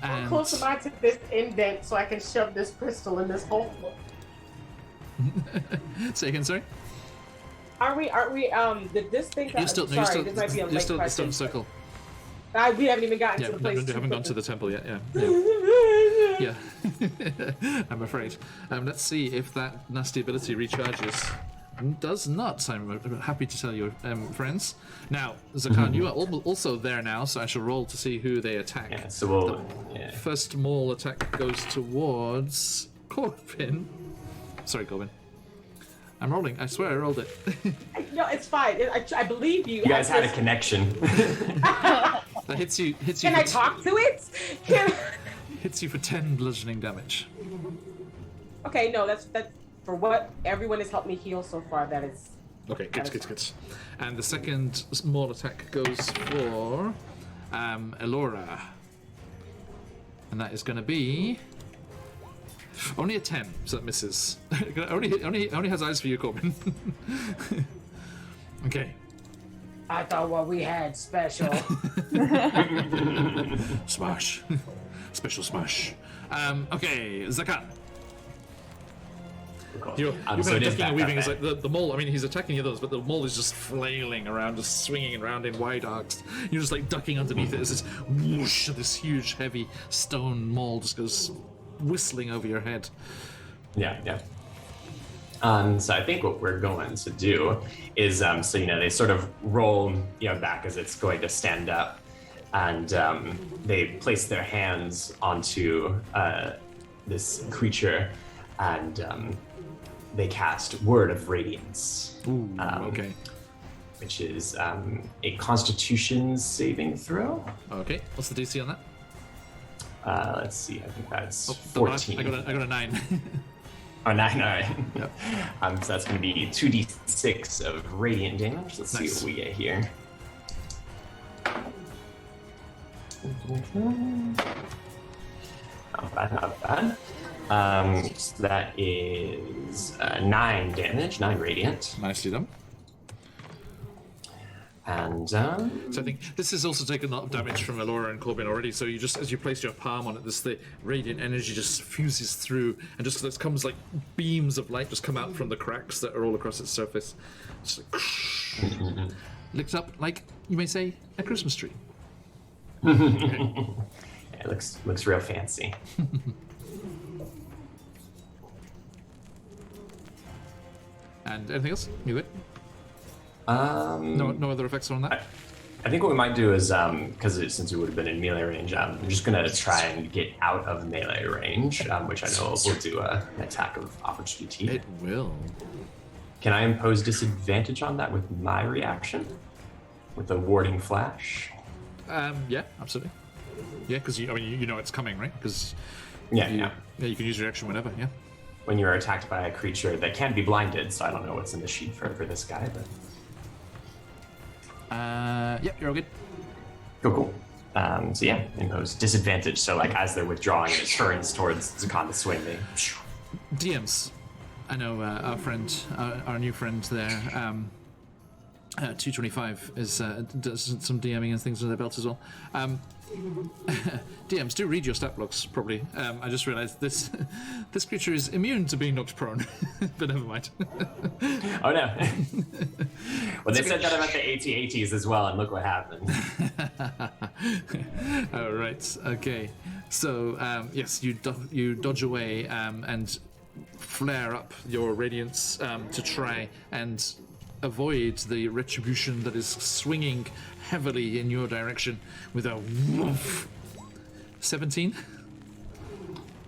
And close am I to this indent so I can shove this crystal in this hole? say again, sorry. Aren't we? Did this thing? You're still sorry, this might be a you're late still at the stone question. circle. We haven't even gotten Yeah, to the no, place. you haven't gone to the temple yet. Yeah. I'm afraid. Let's see if that nasty ability recharges. Does not. I'm happy to tell you, friends. Now, Zakan, you are also there now, so I shall roll to see who they attack. Yeah, so we'll. Yeah. First maul attack goes towards Corbin. Sorry, Corbin. I'm rolling. I swear I rolled it. No, it's fine. I believe you. You guys had a connection. That hits you. Can I talk to it? Hits you for 10 bludgeoning damage. Okay, no, that's for what everyone has helped me heal so far. That is. Okay, good. And the second small attack goes for Elora. And that is going to be only a 10, so that misses. only has eyes for you, Corbin. Okay. I thought what we had special. Smash. Special smash. Okay, Zakan. You're kind of ducking and weaving. It's like the mole. I mean, he's attacking the others, but the mole is just flailing around, just swinging around in wide arcs. You're just like ducking underneath it as this whoosh, this huge, heavy stone mole just goes whistling over your head. Yeah. So I think what we're going to do is, so they sort of roll, back as it's going to stand up, and they place their hands onto this creature, and they cast Word of Radiance. Ooh, okay. Which is a Constitution saving throw. Okay, what's the DC on that? Let's see, I think that's 14. 14. I got a 9. Oh, 9, all right. Yep. So that's going to be 2d6 of radiant damage. Let's see Nice. what we get here. Not bad. So that is 9 damage, 9 radiant. Nicely done. And So I think this has also taken a lot of damage from Elora and Corbin already. So you just, as you place your palm on it, the radiant energy just fuses through, and just there comes like beams of light just come out from the cracks that are all across its surface. Just like, licks up like you may say a Christmas tree. Okay. it looks real fancy. And anything else? You good? No No other effects on that? I think what we might do is, since we would have been in melee range, I'm just going to try and get out of melee range, which I know will do an attack of opportunity. It will. Can I impose disadvantage on that with my reaction? With a warding flash? Yeah, absolutely. Yeah, because you know it's coming, right? Because Yeah. you can use reaction whenever. Yeah. When you're attacked by a creature that can be blinded, so I don't know what's in the sheet for this guy, but... Yep, you're all good. Cool. So yeah, impose disadvantage. So like as they're withdrawing, it turns towards Zakan to swing. They... DMs. I know our new friend there, 225 does some DMing and things on their belt as well. DMs, do read your stat blocks properly. I just realised this creature is immune to being knocked prone, but never mind. Oh no! Well, they said that about the AT-ATs as well, and look what happened. All right. Okay. So yes, you dodge away and flare up your radiance to try and avoid the retribution that is swinging heavily in your direction with a woof. 17?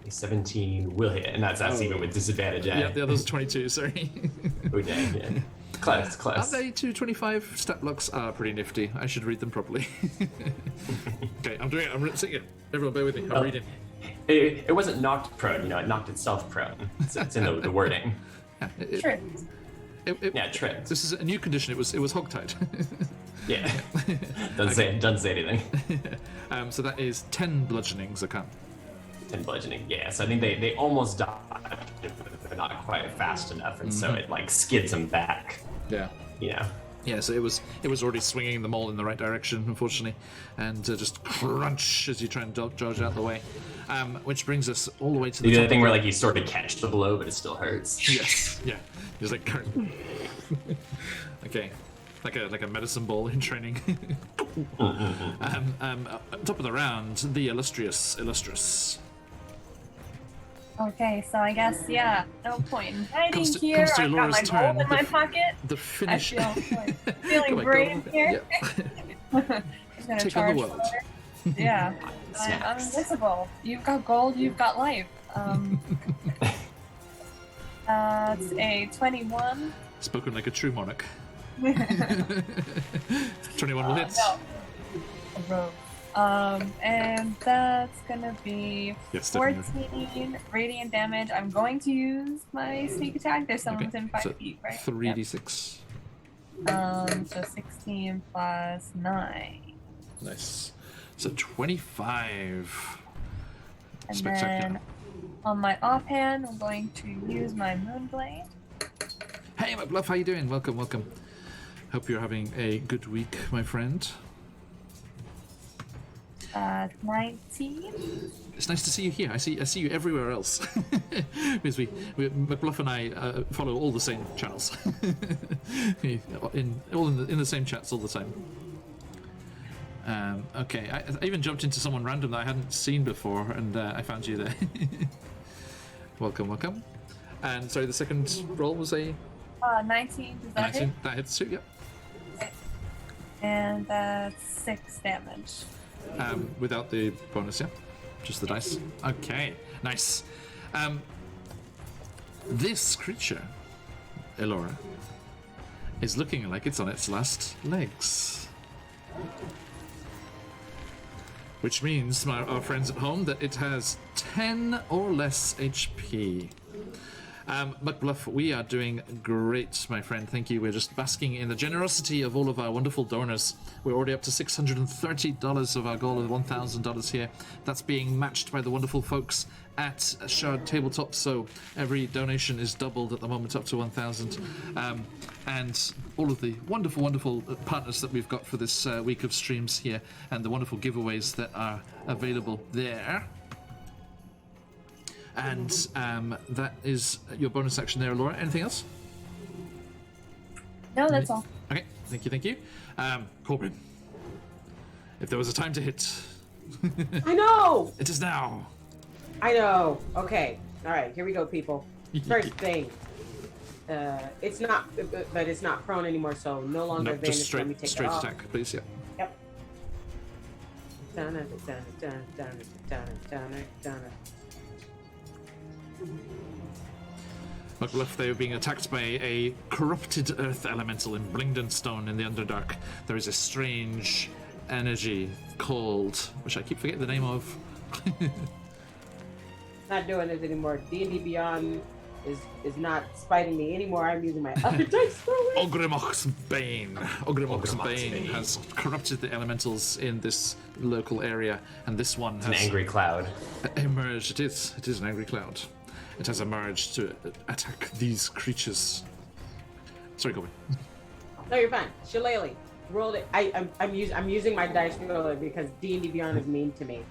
17 will hit, and that's even with disadvantage. Yeah, the other's 22, sorry. Oh dang, yeah. Close. Are they 225 stat blocks? Are pretty nifty. I should read them properly. Okay, I'm doing it. I'm sitting here. Everyone bear with me. I'm reading. It wasn't knocked prone, it knocked itself prone. It's in the wording. Yeah, Sure. yeah, tripped. This is a new condition. It was hogtied. Yeah. Doesn't say anything. So that is 10 bludgeoning, Zakan. 10 bludgeoning, yeah. So I think they almost died, but they're not quite fast enough, and so it like skids them back. Yeah. Yeah, so it was already swinging the mole in the right direction, unfortunately, and just crunch as you try and dodge out the way. Which brings us all the way to the top. The thing where like you sort of catch the blow, but it still hurts. Yes, yeah. He's like, okay, like a medicine ball in training. Top of the round, the illustrious. Okay, so I guess, yeah, no point in hiding here. Comes to I've got my Laura's turn. gold in my pocket. The finish. I feel feeling Oh my brave God. here. Yeah. He's gonna Take charge on the world. forward. Yeah, I'm invincible. You've got gold, you've got life. That's a 21. Spoken like a true monarch. 21 will hit. No. A rogue. And that's gonna be Yes, definitely. 14 radiant damage. I'm going to use my sneak attack. There's someone within 5 so feet, right? 3d6. Yep. So 16 plus 9. Nice. So 25. And Spectacular. then on my offhand, I'm going to use my Moonblade. Hey, McBluff, how you doing? Welcome, welcome. Hope you're having a good week, my friend. 19. It's nice to see you here. I see you everywhere else. Because McBluff and I follow all the same channels. in the same chats all the time. Okay, I even jumped into someone random that I hadn't seen before, and I found you there. Welcome, welcome. And sorry, the second roll was a 19. Does that hit? That hits too, yep. And that's 6 damage. Without the bonus, yeah? Just the dice. Okay, nice. This creature, Elora, is looking like it's on its last legs. Which means, our friends at home, that it has 10 or less HP. McBluff, we are doing great, my friend. Thank you. We're just basking in the generosity of all of our wonderful donors. We're already up to $630 of our goal of $1,000 here. That's being matched by the wonderful folks at Shard Tabletop. So every donation is doubled at the moment, up to 1,000. And all of the wonderful, wonderful partners that we've got for this week of streams here, and the wonderful giveaways that are available there. And that is your bonus action there, Laura. Anything else? No, that's all. Okay, thank you, thank you. Corbin, if there was a time to hit, I know! it is now. I know. Okay. All right, here we go, people. First thing. It's not, but it's not prone anymore, so no longer No, advantage. just Let me take straight it off. attack, please, yeah. Yep. Dun. McBluff, they are being attacked by a corrupted earth elemental in Blingden Stone in the Underdark. There is a strange energy called, which I keep forgetting the name of. Not doing this anymore. D&D Beyond is not spiting me anymore. I'm using my other dice for it. Ogrimok's Bane. Ogrimok's Bane Bane. has corrupted the elementals in this local area, and this one An has angry cloud. emerged. It is an angry cloud. It has emerged to attack these creatures. Sorry, Corbin. No, you're fine. Shillelagh, rolled it. I'm using my dice roller because D&D Beyond is mean to me.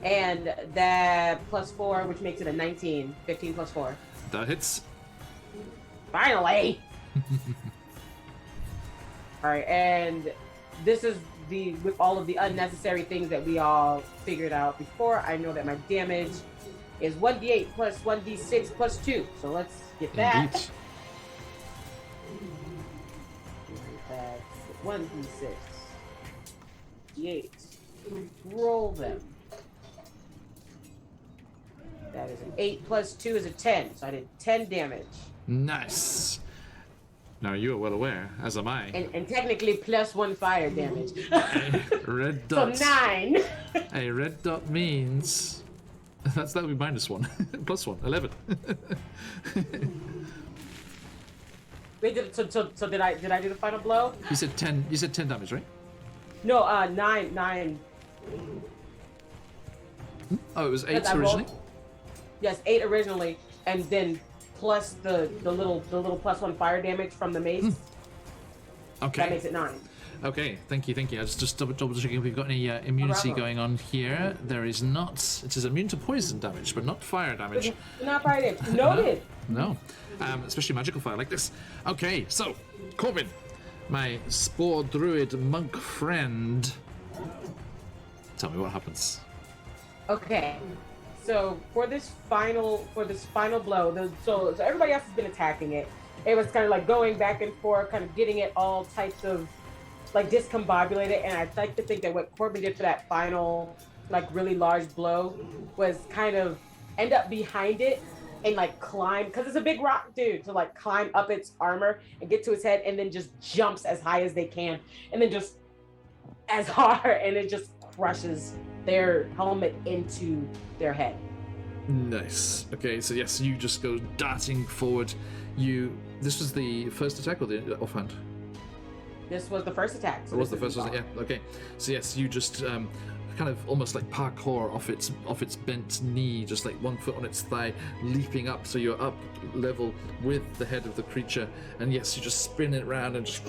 And that +4, which makes it a 19. 15 plus 4. That hits. Finally. All right, and this is with all of the unnecessary things that we all figured out before. I know that my damage is 1d8 plus 1d6 plus 2. So let's get that. Indeed. That's 1d6. D8. Roll them. That is an 8 plus 2 is a 10. So I did 10 damage. Nice. Now you are well aware, as am I. And technically plus 1 fire damage. A red So dot. 9. A red dot means that would be -1, +1, 11. Wait, so did I do the final blow? You said 10. You said 10 damage, right? No, 9. Oh, it was 8 Because I rolled- originally. Yes, 8 originally, and then plus the little +1 fire damage from the mace. That Okay. makes it 9. Okay. Thank you. I was just double checking if we've got any immunity Bravo. going on here. There is not. It is immune to poison damage, but not fire damage. Not fire damage. Noted. No. Especially magical fire like this. Okay. So, Corbin, my spore druid monk friend. Tell me what happens. Okay. So for this final blow, so everybody else has been attacking it. It was kind of like going back and forth, kind of getting it all types of like discombobulated. And I'd like to think that what Corbin did for that final, like really large blow, was kind of end up behind it and like climb, because it's a big rock dude, to like climb up its armor and get to its head, and then just jumps as high as they can, and then just as hard, and it just crushes their helmet into their head. Nice. Okay, so yes, you just go darting forward. This was the first attack or the offhand? This was the first attack. It was the first, wasn't it? Yeah. Okay. So yes, you just kind of almost like parkour off its bent knee, just like one foot on its thigh, leaping up, so you're up level with the head of the creature, and yes, you just spin it around and just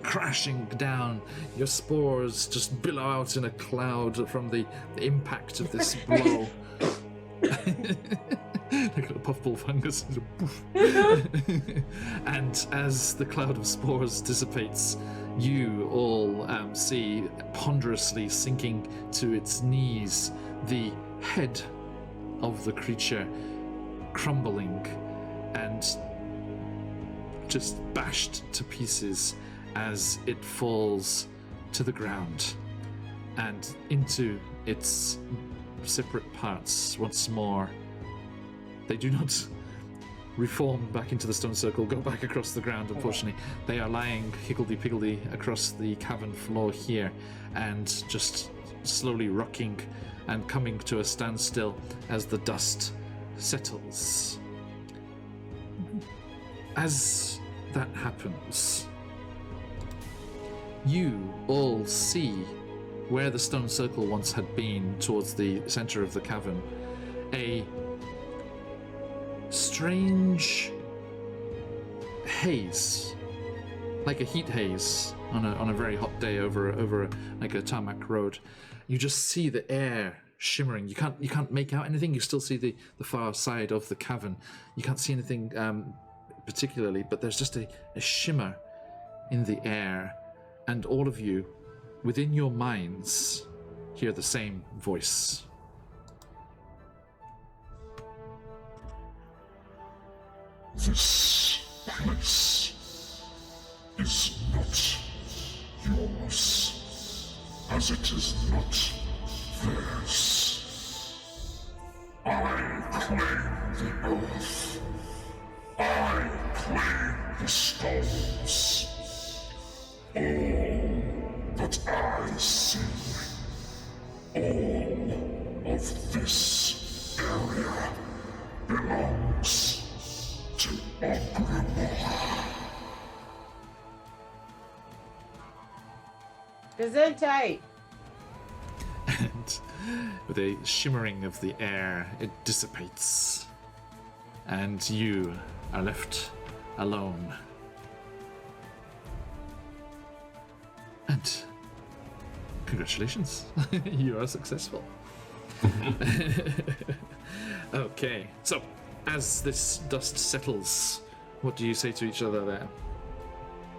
crashing down. Your spores just billow out in a cloud from the impact of this blow. Like a puffball fungus. And as the cloud of spores dissipates, you all see ponderously sinking to its knees the head of the creature, crumbling and just bashed to pieces as it falls to the ground and into its separate parts once more. They do not reform back into the stone circle, go back across the ground, unfortunately. They are lying higgledy-piggledy across the cavern floor here and just slowly rocking and coming to a standstill as the dust settles. As that happens, you all see where the stone circle once had been, towards the center of the cavern, a strange haze, like a heat haze on a very hot day over like a tarmac road. You just see the air shimmering. You can't make out anything. You still see the far side of the cavern. You can't see anything particularly, but there's just a shimmer in the air, and all of you within your minds hear the same voice. This place is not yours, as it is not theirs. I claim the earth. I claim the stones. All that I see, all of this area belongs to Agrippina. Gesundheit. And with a shimmering of the air, it dissipates, and you are left alone. And congratulations, you are successful. Okay, so as this dust settles, what do you say to each other there?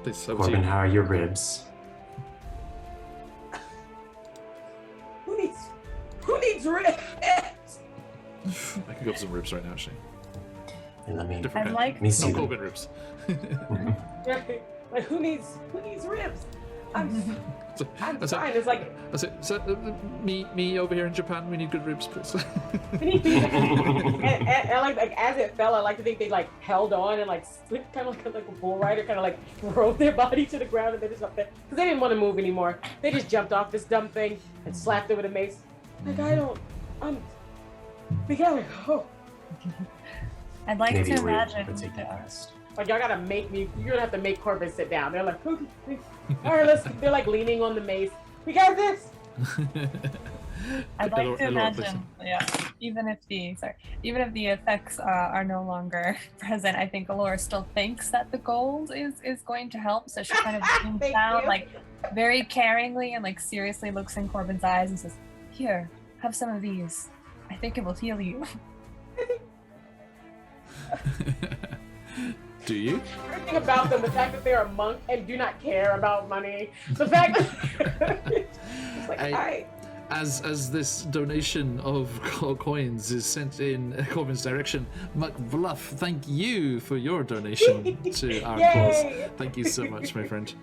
Please, over to Corbin, you. how are your ribs? Who needs ribs? I can go for some ribs right now, actually. And let me, Different I'd kind. like let me see No, them. Corbin ribs. Like who needs ribs? I'm So, I'm that's it. fine. It's like That's it. So, me over here in Japan, we need good ribs, please. and like as it fell, I like to think they like held on and like kind of like a bull rider, kind of like rode their body to the ground, and they just up there because they didn't want to move anymore. They just jumped off this dumb thing and slapped it with a mace. Like we gotta go. I'd like Maybe to we imagine. would take that rest. Like y'all gotta make me. You're gonna have to make Corbin sit down. They're like, okay, all right, let's. They're like leaning on the mace. We got this. I'd like to Elora, imagine, yeah. Even if the effects are no longer present, I think Elora still thinks that the gold is going to help. So she kind of zooms Thank down, you. like very caringly and like seriously looks in Corbin's eyes and says, "Here, have some of these. I think it will heal you." Do you? Everything about them, the fact that they're a monk and do not care about money, the fact that it's like, As this donation of coins is sent in Corbin's direction, McBluff, thank you for your donation to our cause. Yay! Thank you so much, my friend.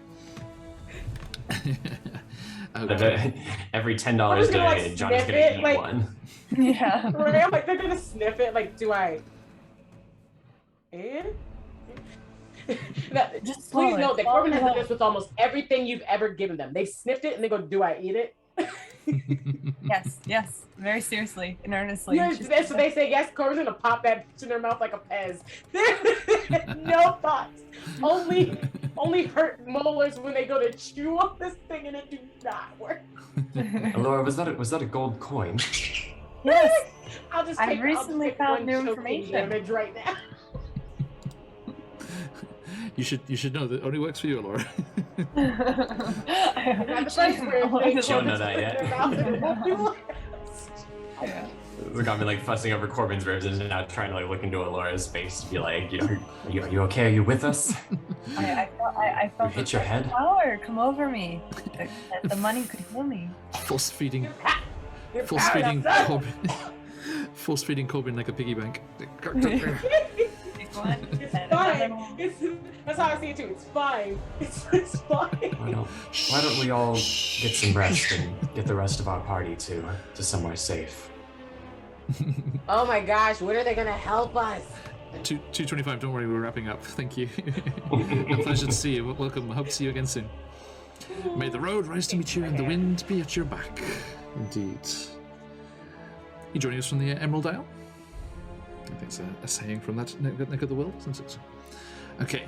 But, Okay. every $10 I'm just gonna, like, donated, John is sniff gonna it, eat like- one. Yeah. Right? I'm like, they're gonna sniff it. Like, do I And Just please swallow note it. that Corbin has Swallow done this with almost everything you've ever given them. They sniffed it and they go, "Do I eat it?" Yes, very seriously and earnestly. Yes, so they say yes. Corbin's gonna pop that in their mouth like a Pez. No thoughts. Only hurt molars when they go to chew on this thing and it do not work. Laura, was that a gold coin? Yes, I'll just I've take, recently I'll just take found one new choking information. damage right now. You should know that it only works for you, Laura. Don't know that yet. Yeah. They got me like fussing over Corbin's ribs and now trying to like look into Alora's face to be like, are you okay? Are you with us? I felt You hit your head? power come over me. The money could heal me. Force feeding Corbin like a piggy bank. Take one, It's and fine. another one. That's how I see it too. It's fine. It's fine. Why don't we all get some rest and get the rest of our party to somewhere safe? Oh my gosh, when are they gonna help us? 2:25. Don't worry, we're wrapping up. Thank you. A pleasure to see you. Welcome. Hope to see you again soon. May the road rise to meet you and the wind be at your back. Indeed. You joining us from the Emerald Isle? I think it's a saying from that neck of the world, isn't it? Okay.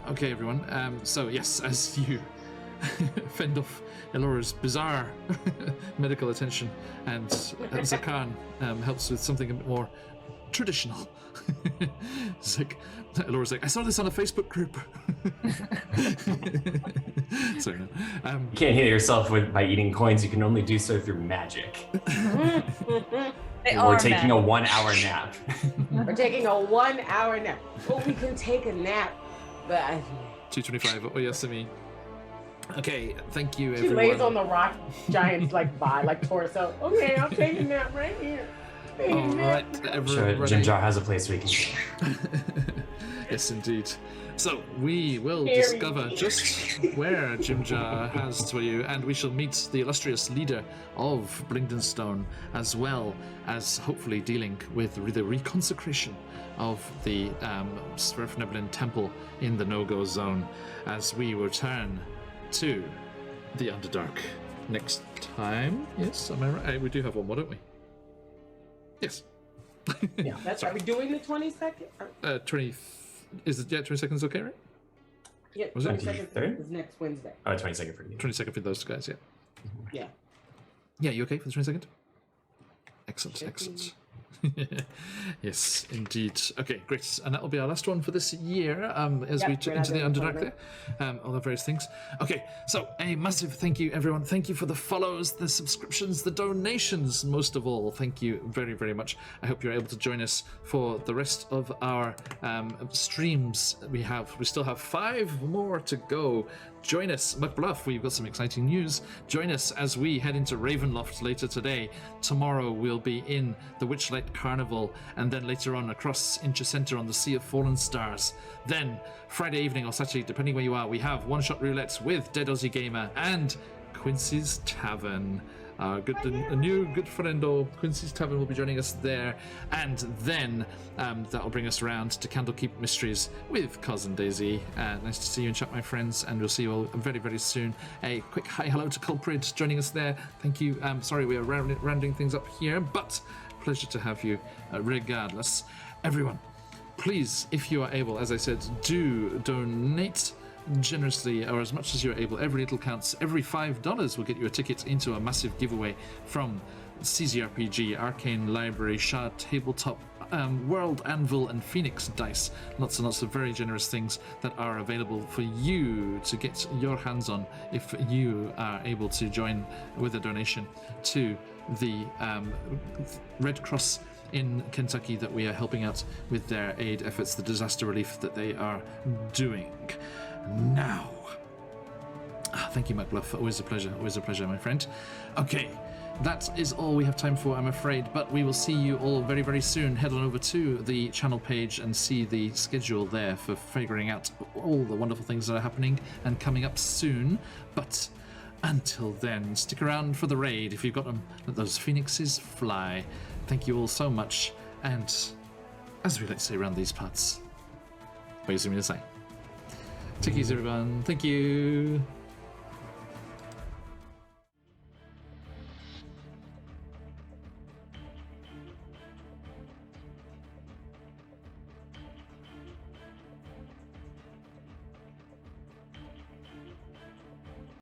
Okay, everyone. So yes, as you fend off Elora's bizarre medical attention, and Zakan helps with something a bit more traditional. It's like Elora's like, I saw this on a Facebook group. Sorry, no. You can't heal yourself by eating coins. You can only do so through magic. We're taking a 1 hour nap. We're taking a 1 hour nap. Well, we can take a nap, but 2:25. Oh yes, I mean. Okay, thank you, she everyone. lays on the rock giant's like torso. Okay, I'll take a nap right here. All right, everybody. Jim Jar has a place where you can Yes, indeed. So we will Very discover just where Jim Jar has for you, and we shall meet the illustrious leader of Blingdenstone, as well as hopefully dealing with the reconsecration of the Sverfneblin Temple in the no-go zone, as we return to the Underdark next time. Yes, am I right? We do have one more, don't we? Yes. Yeah, that's right. We're doing the 22nd. 20. Is it 20 seconds okay, right? Yeah, Was it 22nd is next Wednesday. Oh, 22nd for you. 22nd for those guys, yeah. Yeah. Yeah, you okay for the 22nd? Excellent, excellent. Yes, indeed. Okay, great. And that will be our last one for this year as we into the Underdark there. All the various things. Okay, so a massive thank you, everyone. Thank you for the follows, the subscriptions, the donations. Most of all, thank you very, very much. I hope you're able to join us for the rest of our streams we still have 5 more to go. Join us, McBluff, we've got some exciting news. Join us as we head into Ravenloft later today. Tomorrow we'll be in the Witchlight Carnival, and then later on across Incha Center on the Sea of Fallen Stars. Then, Friday evening or Saturday, depending where you are, we have one-shot roulette with Dead Aussie Gamer and Quincy's Tavern. A new good friend, Quincy's Tavern, will be joining us there, and then that'll bring us around to Candlekeep Mysteries with Cousin Daisy. Nice to see you and chat, my friends, and we'll see you all very, very soon. A quick hi, hello to Culprit joining us there. Thank you. Sorry, we are rounding things up here, but pleasure to have you regardless. Everyone, please, if you are able, as I said, do donate generously, or as much as you're able. Every little counts. Every $5 will get you a ticket into a massive giveaway from CZRPG, Arcane Library, Shah Tabletop, World Anvil, and Phoenix Dice. Lots and lots of very generous things that are available for you to get your hands on if you are able to join with a donation to the Red Cross in Kentucky that we are helping out with their aid efforts, the disaster relief that they are doing. Now, thank you, McBluff. Always a pleasure, my friend. Okay, that is all we have time for, I'm afraid, but we will see you all very, very soon. Head on over to the channel page and see the schedule there for figuring out all the wonderful things that are happening and coming up soon. But until then, stick around for the raid if you've got them. Let those phoenixes fly. Thank you all so much, and as we like to say around these parts. Take it easy, everyone. Thank you.